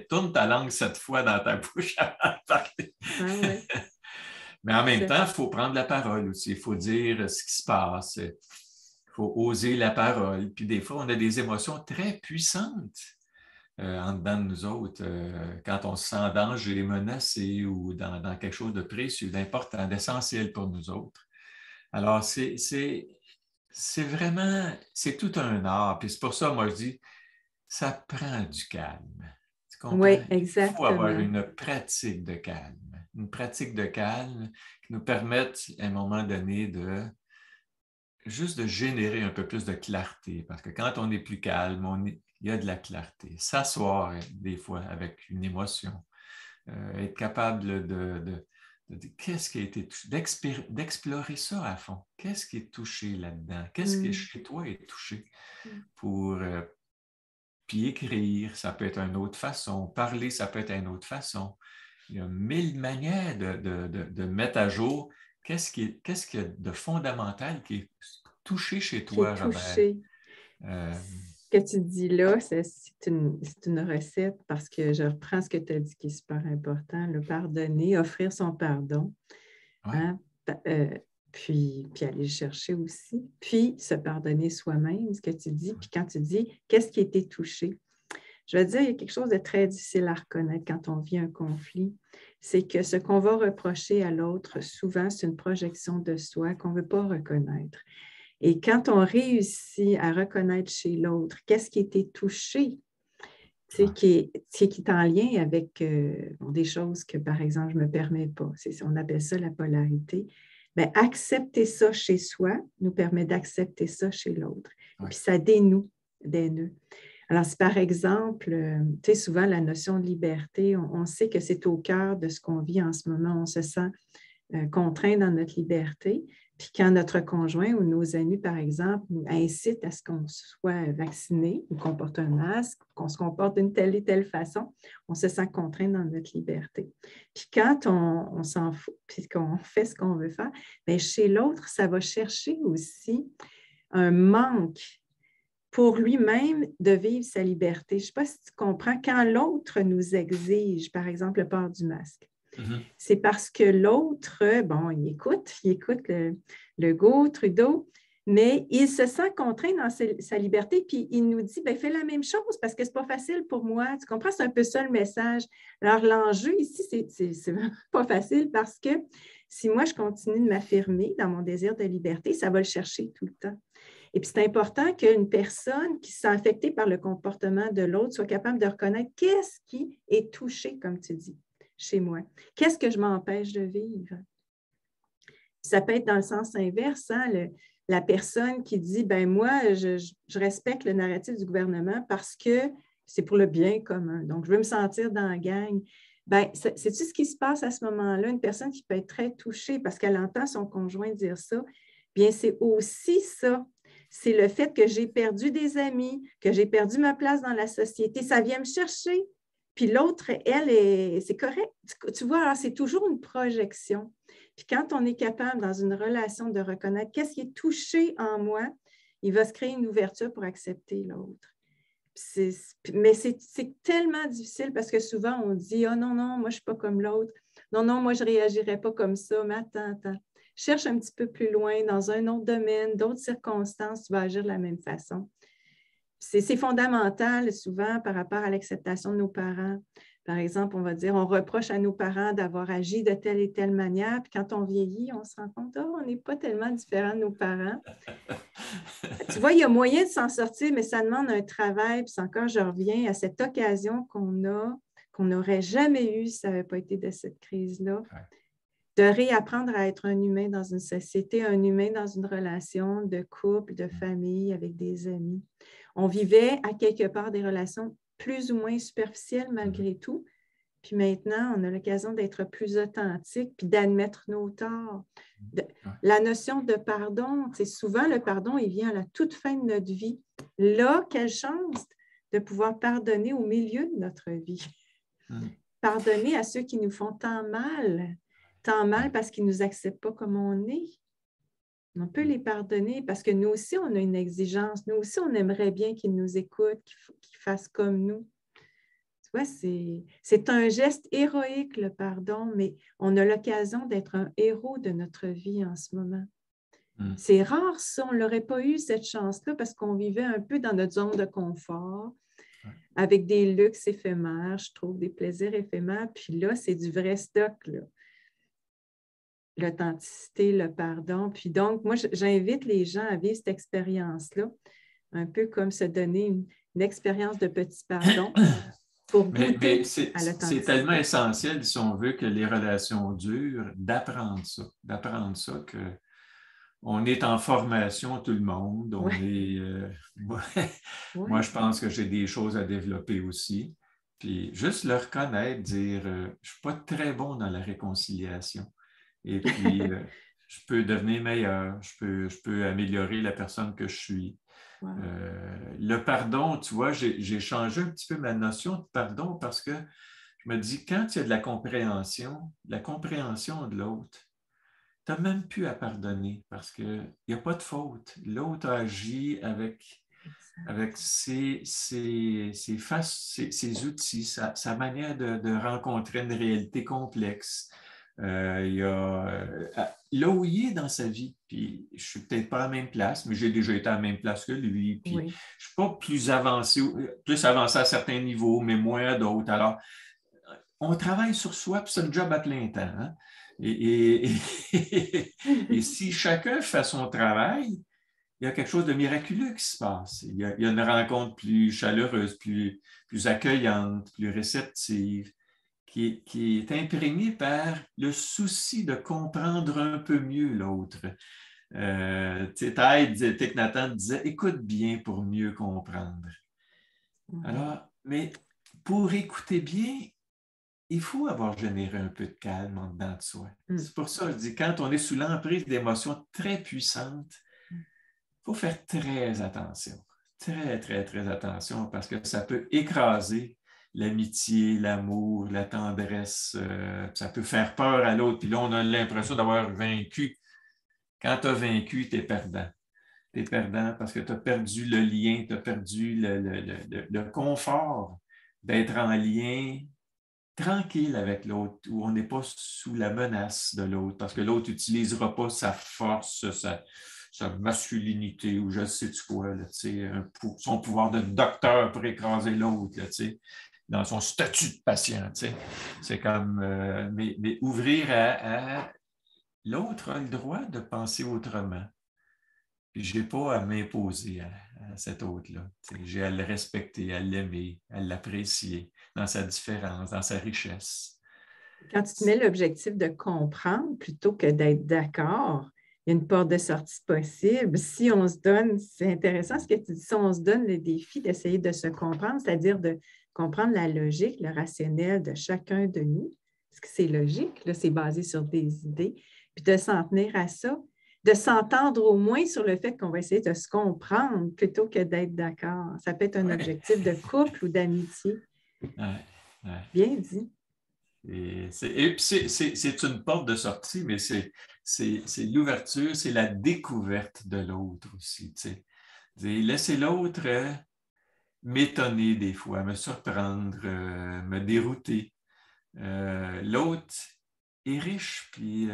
tourne ta langue 7 fois dans ta bouche avant de parler. Ah ouais. Mais en même C'est temps, il faut prendre la parole aussi. Il faut dire ce qui se passe. Il faut oser la parole. Puis des fois, on a des émotions très puissantes en dedans de nous autres, quand on se sent en danger, menacé ou dans quelque chose de précieux, d'important, d'essentiel pour nous autres. Alors, c'est vraiment, c'est tout un art. Puis c'est pour ça, moi, je dis, ça prend du calme. Tu comprends? Oui, Il faut avoir exactement. une pratique de calme. Une pratique de calme qui nous permette, à un moment donné, juste de générer un peu plus de clarté. Parce que quand on est plus calme, il y a de la clarté. S'asseoir, des fois, avec une émotion. Être capable de qu'est-ce qui a été touché, d'explorer ça à fond. Qu'est-ce qui est touché là-dedans? Qu'est-ce qui est Mm. chez toi est touché? Pour puis écrire, ça peut être une autre façon. Parler, ça peut être une autre façon. Il y a mille manières de mettre à jour qu'est-ce qu'il y a de fondamental qui est touché chez Qui est toi, Robert. touché. Euh, Ce que tu dis là, c'est une recette parce que je reprends ce que tu as dit qui est super important, le pardonner, offrir son pardon, ouais, hein, puis aller le chercher aussi, puis se pardonner soi-même, ce que tu dis, puis quand tu dis qu'est-ce qui a été touché. Je veux dire, il y a quelque chose de très difficile à reconnaître quand on vit un conflit, c'est que ce qu'on va reprocher à l'autre, souvent, c'est une projection de soi qu'on ne veut pas reconnaître. Et quand on réussit à reconnaître chez l'autre qu'est-ce qui a été touché, ouais, qui est en lien avec des choses que, par exemple, je ne me permets pas. On appelle ça la polarité. Bien, accepter ça chez soi nous permet d'accepter ça chez l'autre. Et ouais, puis, ça dénoue des nœuds. Alors, si par exemple, tu sais, souvent la notion de liberté, on sait que c'est au cœur de ce qu'on vit en ce moment. On se sent contraint dans notre liberté. Puis quand notre conjoint ou nos amis, par exemple, nous incitent à ce qu'on soit vacciné ou qu'on porte un masque, qu'on se comporte d'une telle et telle façon, on se sent contraint dans notre liberté. Puis quand on s'en fout, puis qu'on fait ce qu'on veut faire, bien, chez l'autre, ça va chercher aussi un manque pour lui-même de vivre sa liberté. Je ne sais pas si tu comprends, quand l'autre nous exige, par exemple, le port du masque, mhm, c'est parce que l'autre, bon, il écoute le go, Trudeau, mais il se sent contraint dans sa liberté, puis il nous dit, ben, fais la même chose parce que ce n'est pas facile pour moi. Tu comprends? C'est un peu ça le message. Alors, l'enjeu ici, c'est vraiment pas facile parce que si moi, je continue de m'affirmer dans mon désir de liberté, ça va le chercher tout le temps. Et puis, c'est important qu'une personne qui se sent affectée par le comportement de l'autre soit capable de reconnaître qu'est-ce qui est touché, comme tu dis, chez moi. Qu'est-ce que je m'empêche de vivre? Ça peut être dans le sens inverse, hein, la personne qui dit, ben moi, je respecte le narratif du gouvernement parce que c'est pour le bien commun. Donc, je veux me sentir dans la gang. Ben, sais-tu ce qui se passe à ce moment-là? Une personne qui peut être très touchée parce qu'elle entend son conjoint dire ça, bien, c'est aussi ça. C'est le fait que j'ai perdu des amis, que j'ai perdu ma place dans la société. Ça vient me chercher. Puis l'autre, elle, c'est correct. Tu vois, c'est toujours une projection. Puis quand on est capable, dans une relation, de reconnaître qu'est-ce qui est touché en moi, il va se créer une ouverture pour accepter l'autre. Mais c'est tellement difficile parce que souvent, on dit « Ah non, non, moi, je ne suis pas comme l'autre. Non, non, moi, je ne réagirais pas comme ça. Mais attends, attends. Cherche un petit peu plus loin, dans un autre domaine, d'autres circonstances, tu vas agir de la même façon. » C'est fondamental souvent par rapport à l'acceptation de nos parents. Par exemple, on va dire, on reproche à nos parents d'avoir agi de telle et telle manière, puis quand on vieillit, on se rend compte, oh, on n'est pas tellement différent de nos parents. Tu vois, il y a moyen de s'en sortir, mais ça demande un travail. Puis encore, je reviens à cette occasion qu'on n'aurait jamais eue si ça n'avait pas été de cette crise-là. De réapprendre à être un humain dans une société, un humain dans une relation de couple, de famille, avec des amis. On vivait à quelque part des relations plus ou moins superficielles malgré tout. Puis maintenant, on a l'occasion d'être plus authentique puis d'admettre nos torts. La notion de pardon, souvent le pardon, il vient à la toute fin de notre vie. Là, quelle chance de pouvoir pardonner au milieu de notre vie. Pardonner à ceux qui nous font tant mal parce qu'ils ne nous acceptent pas comme on est. On peut les pardonner parce que nous aussi, on a une exigence. Nous aussi, on aimerait bien qu'ils nous écoutent, qu'ils fassent comme nous. Tu vois, c'est un geste héroïque, le pardon, mais on a l'occasion d'être un héros de notre vie en ce moment. C'est rare, ça. On n'aurait pas eu cette chance-là parce qu'on vivait un peu dans notre zone de confort, avec des luxes éphémères, je trouve, des plaisirs éphémères. Puis là, c'est du vrai stock, là. L'authenticité, le pardon. Puis donc, moi, j'invite les gens à vivre cette expérience-là, un peu comme se donner une expérience de petit pardon pour goûter à l'authenticité. C'est tellement essentiel, si on veut que les relations durent, d'apprendre ça, qu'on est en formation, tout le monde. Moi, je pense que j'ai des choses à développer aussi. Puis juste le reconnaître, dire, je ne suis pas très bon dans la réconciliation. Et puis, je peux devenir meilleur, je peux améliorer la personne que je suis. Wow. Le pardon, tu vois, j'ai changé un petit peu ma notion de pardon parce que je me dis, quand il y a de la compréhension de l'autre, tu n'as même plus à pardonner parce qu'il n'y a pas de faute. L'autre a agi avec ses outils, sa manière de rencontrer une réalité complexe. Il a où il est dans sa vie, puis je ne suis peut-être pas à la même place, mais j'ai déjà été à la même place que lui, puis je ne suis pas plus avancé à certains niveaux, mais moins à d'autres. Alors, on travaille sur soi, puis c'est un job à plein temps. Hein? Et si chacun fait son travail, il y a quelque chose de miraculeux qui se passe. Il y a une rencontre plus chaleureuse, plus accueillante, plus réceptive, qui est imprégné par le souci de comprendre un peu mieux l'autre. Thich Nhat Hanh disait « Écoute bien pour mieux comprendre ». Alors, mais pour écouter bien, il faut avoir généré un peu de calme en dedans de soi. C'est pour ça que je dis, quand on est sous l'emprise d'émotions très puissantes, il faut faire très attention. Très, très, très attention parce que ça peut écraser l'amitié, l'amour, la tendresse, ça peut faire peur à l'autre. Puis là, on a l'impression d'avoir vaincu. Quand tu as vaincu, tu es perdant. Tu es perdant parce que tu as perdu le lien, tu as perdu le confort d'être en lien tranquille avec l'autre, où on n'est pas sous la menace de l'autre, parce que l'autre n'utilisera pas sa force, sa masculinité ou je sais quoi, là, son pouvoir de docteur pour écraser l'autre, dans son statut de patient. C'est comme, mais ouvrir à l'autre a le droit de penser autrement. Puis je n'ai pas à m'imposer à cet autre-là. J'ai à le respecter, à l'aimer, à l'apprécier dans sa différence, dans sa richesse. Quand tu te mets l'objectif de comprendre plutôt que d'être d'accord, il y a une porte de sortie possible. Si on se donne, c'est intéressant ce que tu dis, si on se donne le défi d'essayer de se comprendre, c'est-à-dire de comprendre la logique, le rationnel de chacun de nous, parce que c'est logique, là, c'est basé sur des idées, puis de s'en tenir à ça, de s'entendre au moins sur le fait qu'on va essayer de se comprendre plutôt que d'être d'accord. Ça peut être un objectif de couple ou d'amitié. Ouais. Bien dit. Et puis c'est une porte de sortie, mais c'est l'ouverture, c'est la découverte de l'autre aussi. Laisser l'autre m'étonner des fois, me surprendre, me dérouter. L'autre est riche, puis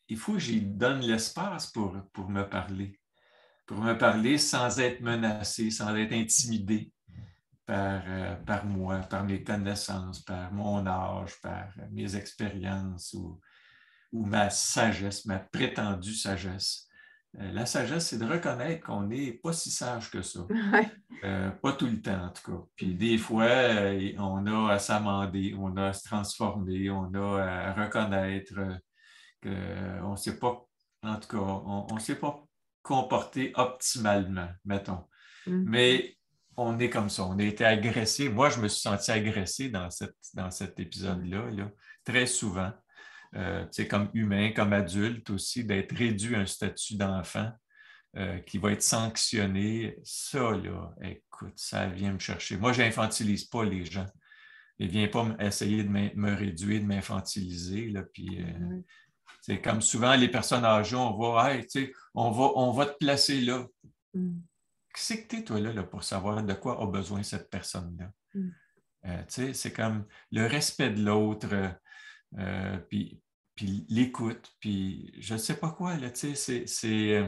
il faut que j'y donne l'espace pour me parler sans être menacé, sans être intimidé par moi, par mes connaissances, par mon âge, par mes expériences ou ma sagesse, ma prétendue sagesse. La sagesse, c'est de reconnaître qu'on n'est pas si sage que ça. Pas tout le temps, en tout cas. Puis des fois, on a à s'amender, on a à se transformer, on a à reconnaître qu'on ne sait pas, en tout cas, on ne s'est pas comporté optimalement, mettons. Mais on est comme ça, on a été agressé. Moi, je me suis senti agressé dans cet épisode-là, là, très souvent. Comme humain, comme adulte aussi, d'être réduit à un statut d'enfant qui va être sanctionné. Ça, là, écoute, ça vient me chercher. Moi, je n'infantilise pas les gens. Ils ne viennent pas essayer de me réduire, de m'infantiliser. Là, puis, c'est comme souvent, les personnes âgées, on va te placer là. Qui c'est que tu es, toi, là, pour savoir de quoi a besoin cette personne-là? C'est comme le respect de l'autre, puis l'écoute, puis je ne sais pas quoi, là, c'est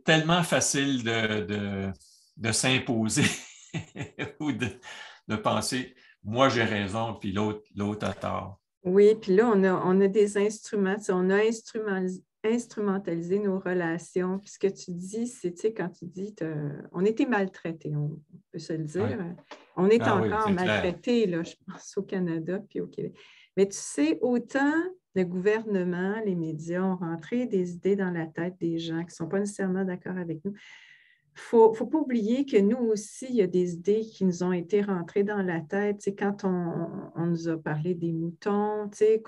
tellement facile de s'imposer ou de penser, moi j'ai raison, puis l'autre a tort. Oui, puis là, on a des instruments, on a instrumentalisé nos relations. Puis ce que tu dis, c'est, tu sais, quand tu dis, on était maltraités, on peut se le dire. Ouais. On est encore oui, maltraités, là, je pense, au Canada puis au Québec. Mais tu sais, autant le gouvernement, les médias ont rentré des idées dans la tête des gens qui ne sont pas nécessairement d'accord avec nous. Il ne faut pas oublier que nous aussi, il y a des idées qui nous ont été rentrées dans la tête. Tu sais, quand on nous a parlé des moutons, tu sais,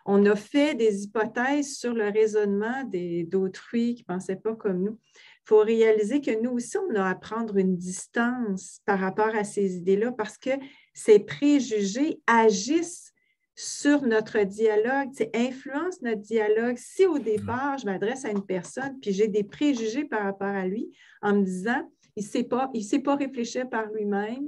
on a fait des hypothèses sur le raisonnement d'autrui qui ne pensaient pas comme nous. Il faut réaliser que nous aussi, on a à prendre une distance par rapport à ces idées-là parce que ces préjugés agissent sur notre dialogue, influencent notre dialogue. Si au départ, je m'adresse à une personne puis j'ai des préjugés par rapport à lui, en me disant, il ne sait pas réfléchir par lui-même,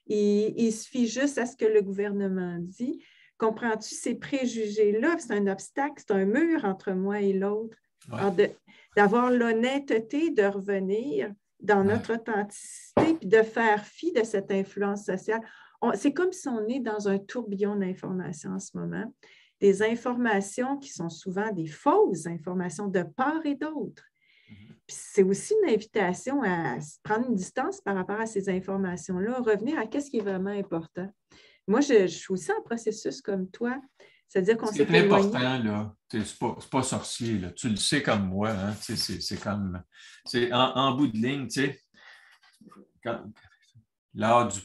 il se fie juste à ce que le gouvernement dit. Comprends-tu, ces préjugés-là, c'est un obstacle, c'est un mur entre moi et l'autre. Ouais. D'avoir l'honnêteté de revenir dans notre authenticité puis de faire fi de cette influence sociale. C'est comme si on est dans un tourbillon d'informations en ce moment, des informations qui sont souvent des fausses informations de part et d'autre. Puis c'est aussi une invitation à prendre une distance par rapport à ces informations-là, revenir à ce qui est vraiment important. Moi, je suis aussi en processus comme toi, c'est-à-dire qu'on s'est éloigné. C'est important, là. C'est pas sorcier, là. Tu le sais comme moi, hein. C'est comme... En bout de ligne, tu sais, l'art du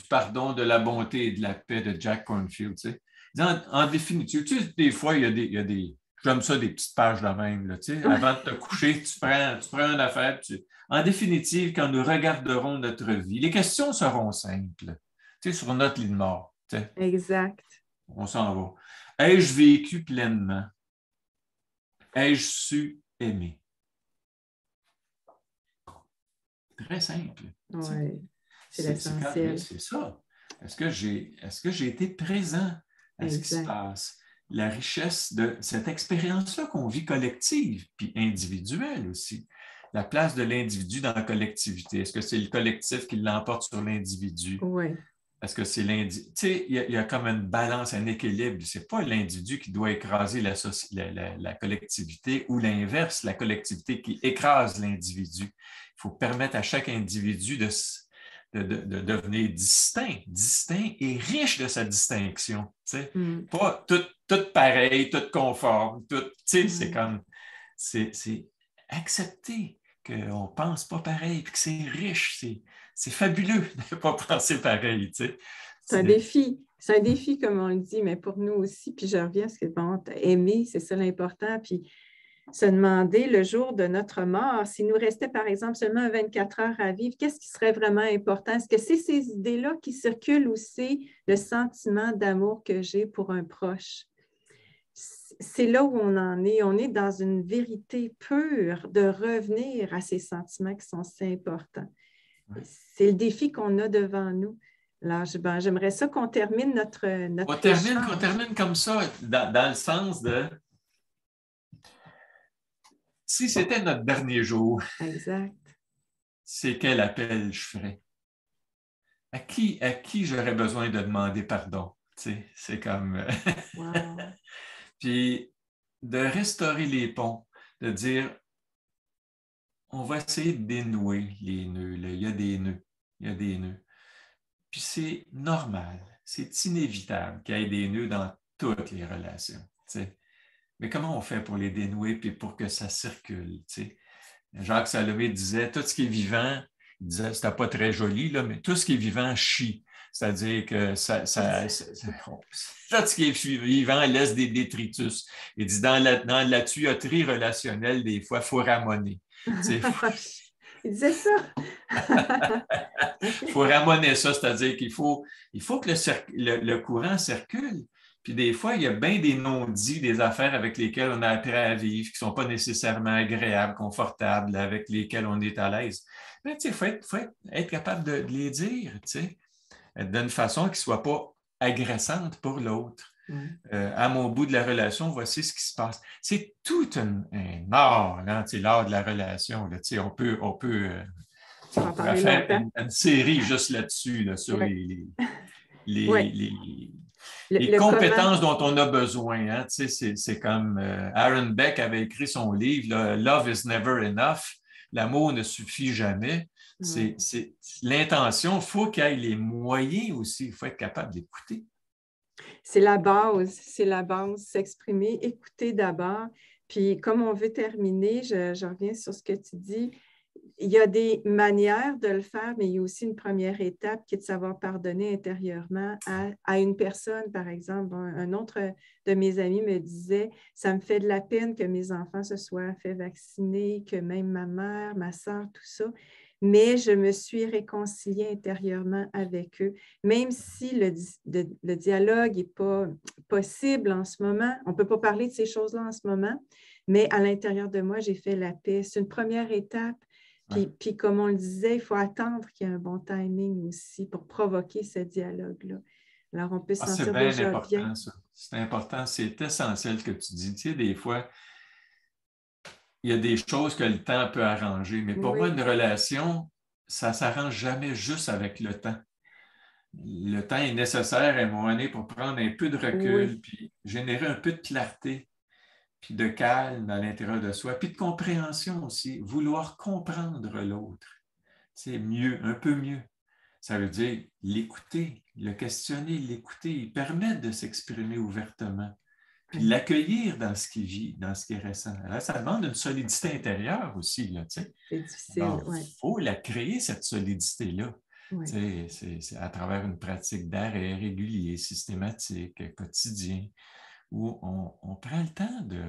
pardon, de la bonté et de la paix de Jack Kornfield, tu sais. En définitive, tu sais, des fois, il y a des j'aime ça, des petites pages de même, là, tu sais. Avant de te coucher, tu prends une affaire. En définitive, quand nous regarderons notre vie, les questions seront simples, tu sais, sur notre lit de mort. Tu sais. Exact. On s'en va. Ai-je vécu pleinement? Ai-je su aimer? Très simple. Oui, c'est l'essentiel. C'est ça. Est-ce que j'ai été présent à ce qui se passe? La richesse de cette expérience-là qu'on vit collective, puis individuelle aussi. La place de l'individu dans la collectivité. Est-ce que c'est le collectif qui l'emporte sur l'individu? Oui. Parce que c'est l'individu. Tu sais, il y a comme une balance, un équilibre. Ce n'est pas l'individu qui doit écraser la collectivité ou l'inverse, la collectivité qui écrase l'individu. Il faut permettre à chaque individu de devenir distinct et riche de sa distinction. Tu sais. Pas tout pareil, tout conforme, tout. Tu sais, c'est comme. C'est accepter qu'on ne pense pas pareil, puis que c'est riche, c'est fabuleux de ne pas penser pareil. Tu sais. C'est un défi. C'est un défi, comme on le dit, mais pour nous aussi. Puis je reviens à ce que aimer, c'est ça l'important. Puis se demander le jour de notre mort, s'il nous restait, par exemple, seulement 24 heures à vivre, qu'est-ce qui serait vraiment important? Est-ce que c'est ces idées-là qui circulent ou c'est le sentiment d'amour que j'ai pour un proche? C'est là où on en est. On est dans une vérité pure de revenir à ces sentiments qui sont si importants. Ouais. C'est le défi qu'on a devant nous. Alors, j'aimerais ça qu'on termine notre on termine comme ça, dans le sens de si c'était notre dernier jour, exact. C'est quel appel je ferais? À qui j'aurais besoin de demander pardon? Tu sais, c'est comme... Wow. Puis de restaurer les ponts, de dire, on va essayer de dénouer les nœuds. Là. Il y a des nœuds. Puis c'est normal, c'est inévitable qu'il y ait des nœuds dans toutes les relations. Tu sais. Mais comment on fait pour les dénouer puis pour que ça circule? Tu sais? Jacques Salomé disait, tout ce qui est vivant, il disait, c'était pas très joli, là, mais tout ce qui est vivant chie. C'est-à-dire que tout ce qui est vivant laisse des détritus. Il dit, dans la tuyauterie relationnelle, des fois, il faut ramoner. Il disait ça. Il faut ramoner ça, c'est-à-dire qu'il faut que le courant circule. Puis des fois, il y a bien des non-dits, des affaires avec lesquelles on a appris à vivre, qui ne sont pas nécessairement agréables, confortables, avec lesquelles on est à l'aise. Mais il faut être capable de les dire, d'une façon qui ne soit pas agressante pour l'autre. À mon bout de la relation, voici ce qui se passe. C'est tout un art, l'art de la relation. Là, on peut faire une série juste là-dessus, là, sur les compétences dont on a besoin. Hein, c'est comme Aaron Beck avait écrit son livre, là, Love is never enough. L'amour ne suffit jamais. C'est l'intention. Il faut qu'il y ait les moyens aussi. Il faut être capable d'écouter. C'est la base, s'exprimer, écouter d'abord. Puis comme on veut terminer, je reviens sur ce que tu dis. Il y a des manières de le faire, mais il y a aussi une première étape qui est de savoir pardonner intérieurement à une personne, par exemple. Un autre de mes amis me disait, ça me fait de la peine que mes enfants se soient fait vacciner, que même ma mère, ma soeur, tout ça. Mais je me suis réconciliée intérieurement avec eux. Même si le dialogue n'est pas possible en ce moment, on ne peut pas parler de ces choses-là en ce moment, mais à l'intérieur de moi, j'ai fait la paix. C'est une première étape. Puis, comme on le disait, il faut attendre qu'il y ait un bon timing aussi pour provoquer ce dialogue-là. Alors, on peut se sentir déjà important, bien. Ça. C'est important, c'est essentiel ce que tu dis. Tu sais, des fois, il y a des choses que le temps peut arranger, mais pour moi, une relation, ça ne s'arrange jamais juste avec le temps. Le temps est nécessaire à un moment donné pour prendre un peu de recul, puis générer un peu de clarté, puis de calme à l'intérieur de soi, puis de compréhension aussi, vouloir comprendre l'autre. C'est mieux, un peu mieux. Ça veut dire l'écouter, le questionner, l'écouter, permettre de s'exprimer ouvertement, puis l'accueillir dans ce qu'il vit, dans ce qui est récent. Alors, ça demande une solidité intérieure aussi. Là, c'est difficile, il faut la créer, cette solidité-là. C'est à travers une pratique d'arrêt régulier, systématique, quotidien, où on prend le temps de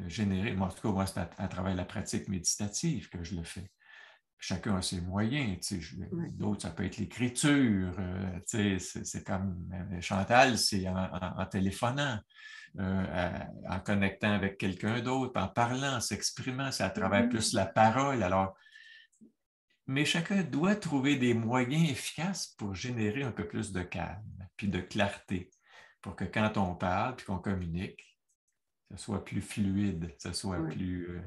générer. Moi, en tout cas, moi, c'est à travers la pratique méditative que je le fais. Chacun a ses moyens. D'autres, ça peut être l'écriture. C'est comme Chantal, c'est en téléphonant, en connectant avec quelqu'un d'autre, en parlant, en s'exprimant. C'est à travers plus la parole. Alors, mais chacun doit trouver des moyens efficaces pour générer un peu plus de calme puis de clarté pour que quand on parle puis qu'on communique, ce soit plus fluide, ce soit plus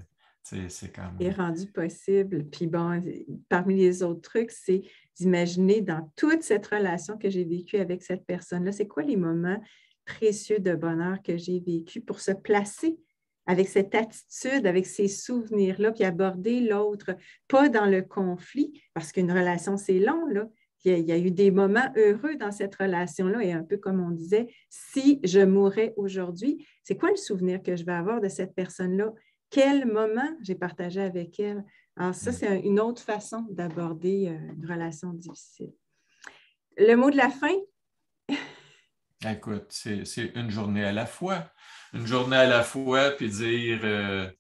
C'est comme... est rendu possible. Puis bon, parmi les autres trucs, c'est d'imaginer dans toute cette relation que j'ai vécue avec cette personne-là, c'est quoi les moments précieux de bonheur que j'ai vécu pour se placer avec cette attitude, avec ces souvenirs-là, puis aborder l'autre, pas dans le conflit, parce qu'une relation, c'est long, là. Il y a eu des moments heureux dans cette relation-là, et un peu comme on disait, si je mourais aujourd'hui, c'est quoi le souvenir que je vais avoir de cette personne-là? Quel moment j'ai partagé avec elle? Alors ça, c'est une autre façon d'aborder une relation difficile. Le mot de la fin? Écoute, c'est une journée à la fois. Une journée à la fois, puis dire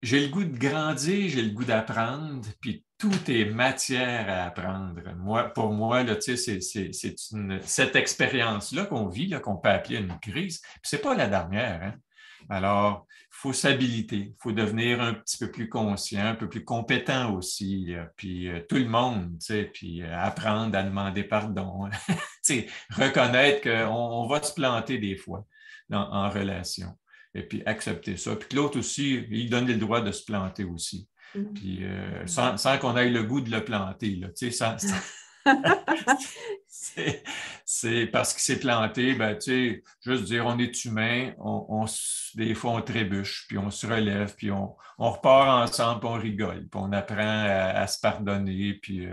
j'ai le goût de grandir, j'ai le goût d'apprendre, puis tout est matière à apprendre. Pour moi, là, c'est cette expérience-là qu'on vit, là, qu'on peut appeler une crise. Puis c'est pas la dernière, hein? Alors, il faut s'habiliter, il faut devenir un petit peu plus conscient, un peu plus compétent aussi, puis tout le monde, puis apprendre à demander pardon, reconnaître qu'on va se planter des fois en relation, et puis accepter ça. Puis que l'autre aussi, il donne le droit de se planter aussi. Puis sans qu'on ait le goût de le planter, là, c'est parce qu'il s'est planté, ben, juste dire on est humain, des fois on trébuche, puis on se relève, puis on repart ensemble, puis on rigole, puis on apprend à se pardonner, puis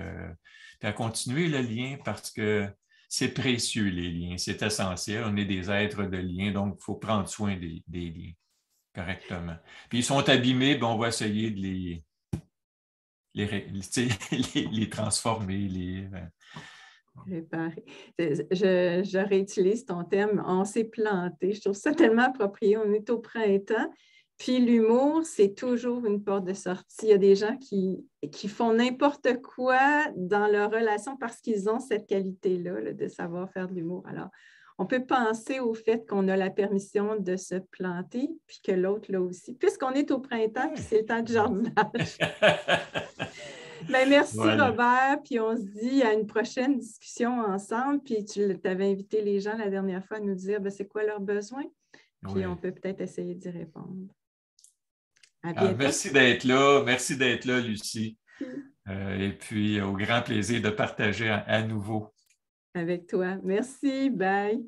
à continuer le lien parce que c'est précieux, les liens, c'est essentiel. On est des êtres de liens, donc il faut prendre soin des liens correctement. Puis ils sont abîmés, ben, on va essayer de les transformer, réparer. Je réutilise ton thème. On s'est planté. Je trouve ça tellement approprié. On est au printemps. Puis l'humour, c'est toujours une porte de sortie. Il y a des gens qui font n'importe quoi dans leur relation parce qu'ils ont cette qualité-là là, de savoir faire de l'humour. Alors, on peut penser au fait qu'on a la permission de se planter, puis que l'autre l'a aussi, puisqu'on est au printemps, puis c'est le temps du jardinage. Bien, merci Voilà. Robert, puis on se dit à une prochaine discussion ensemble, puis tu avais invité les gens la dernière fois à nous dire c'est quoi leurs besoins, puis on peut peut-être essayer d'y répondre. À bientôt. Merci d'être là, Lucie. Et puis, au grand plaisir de partager à nouveau. Avec toi. Merci, bye.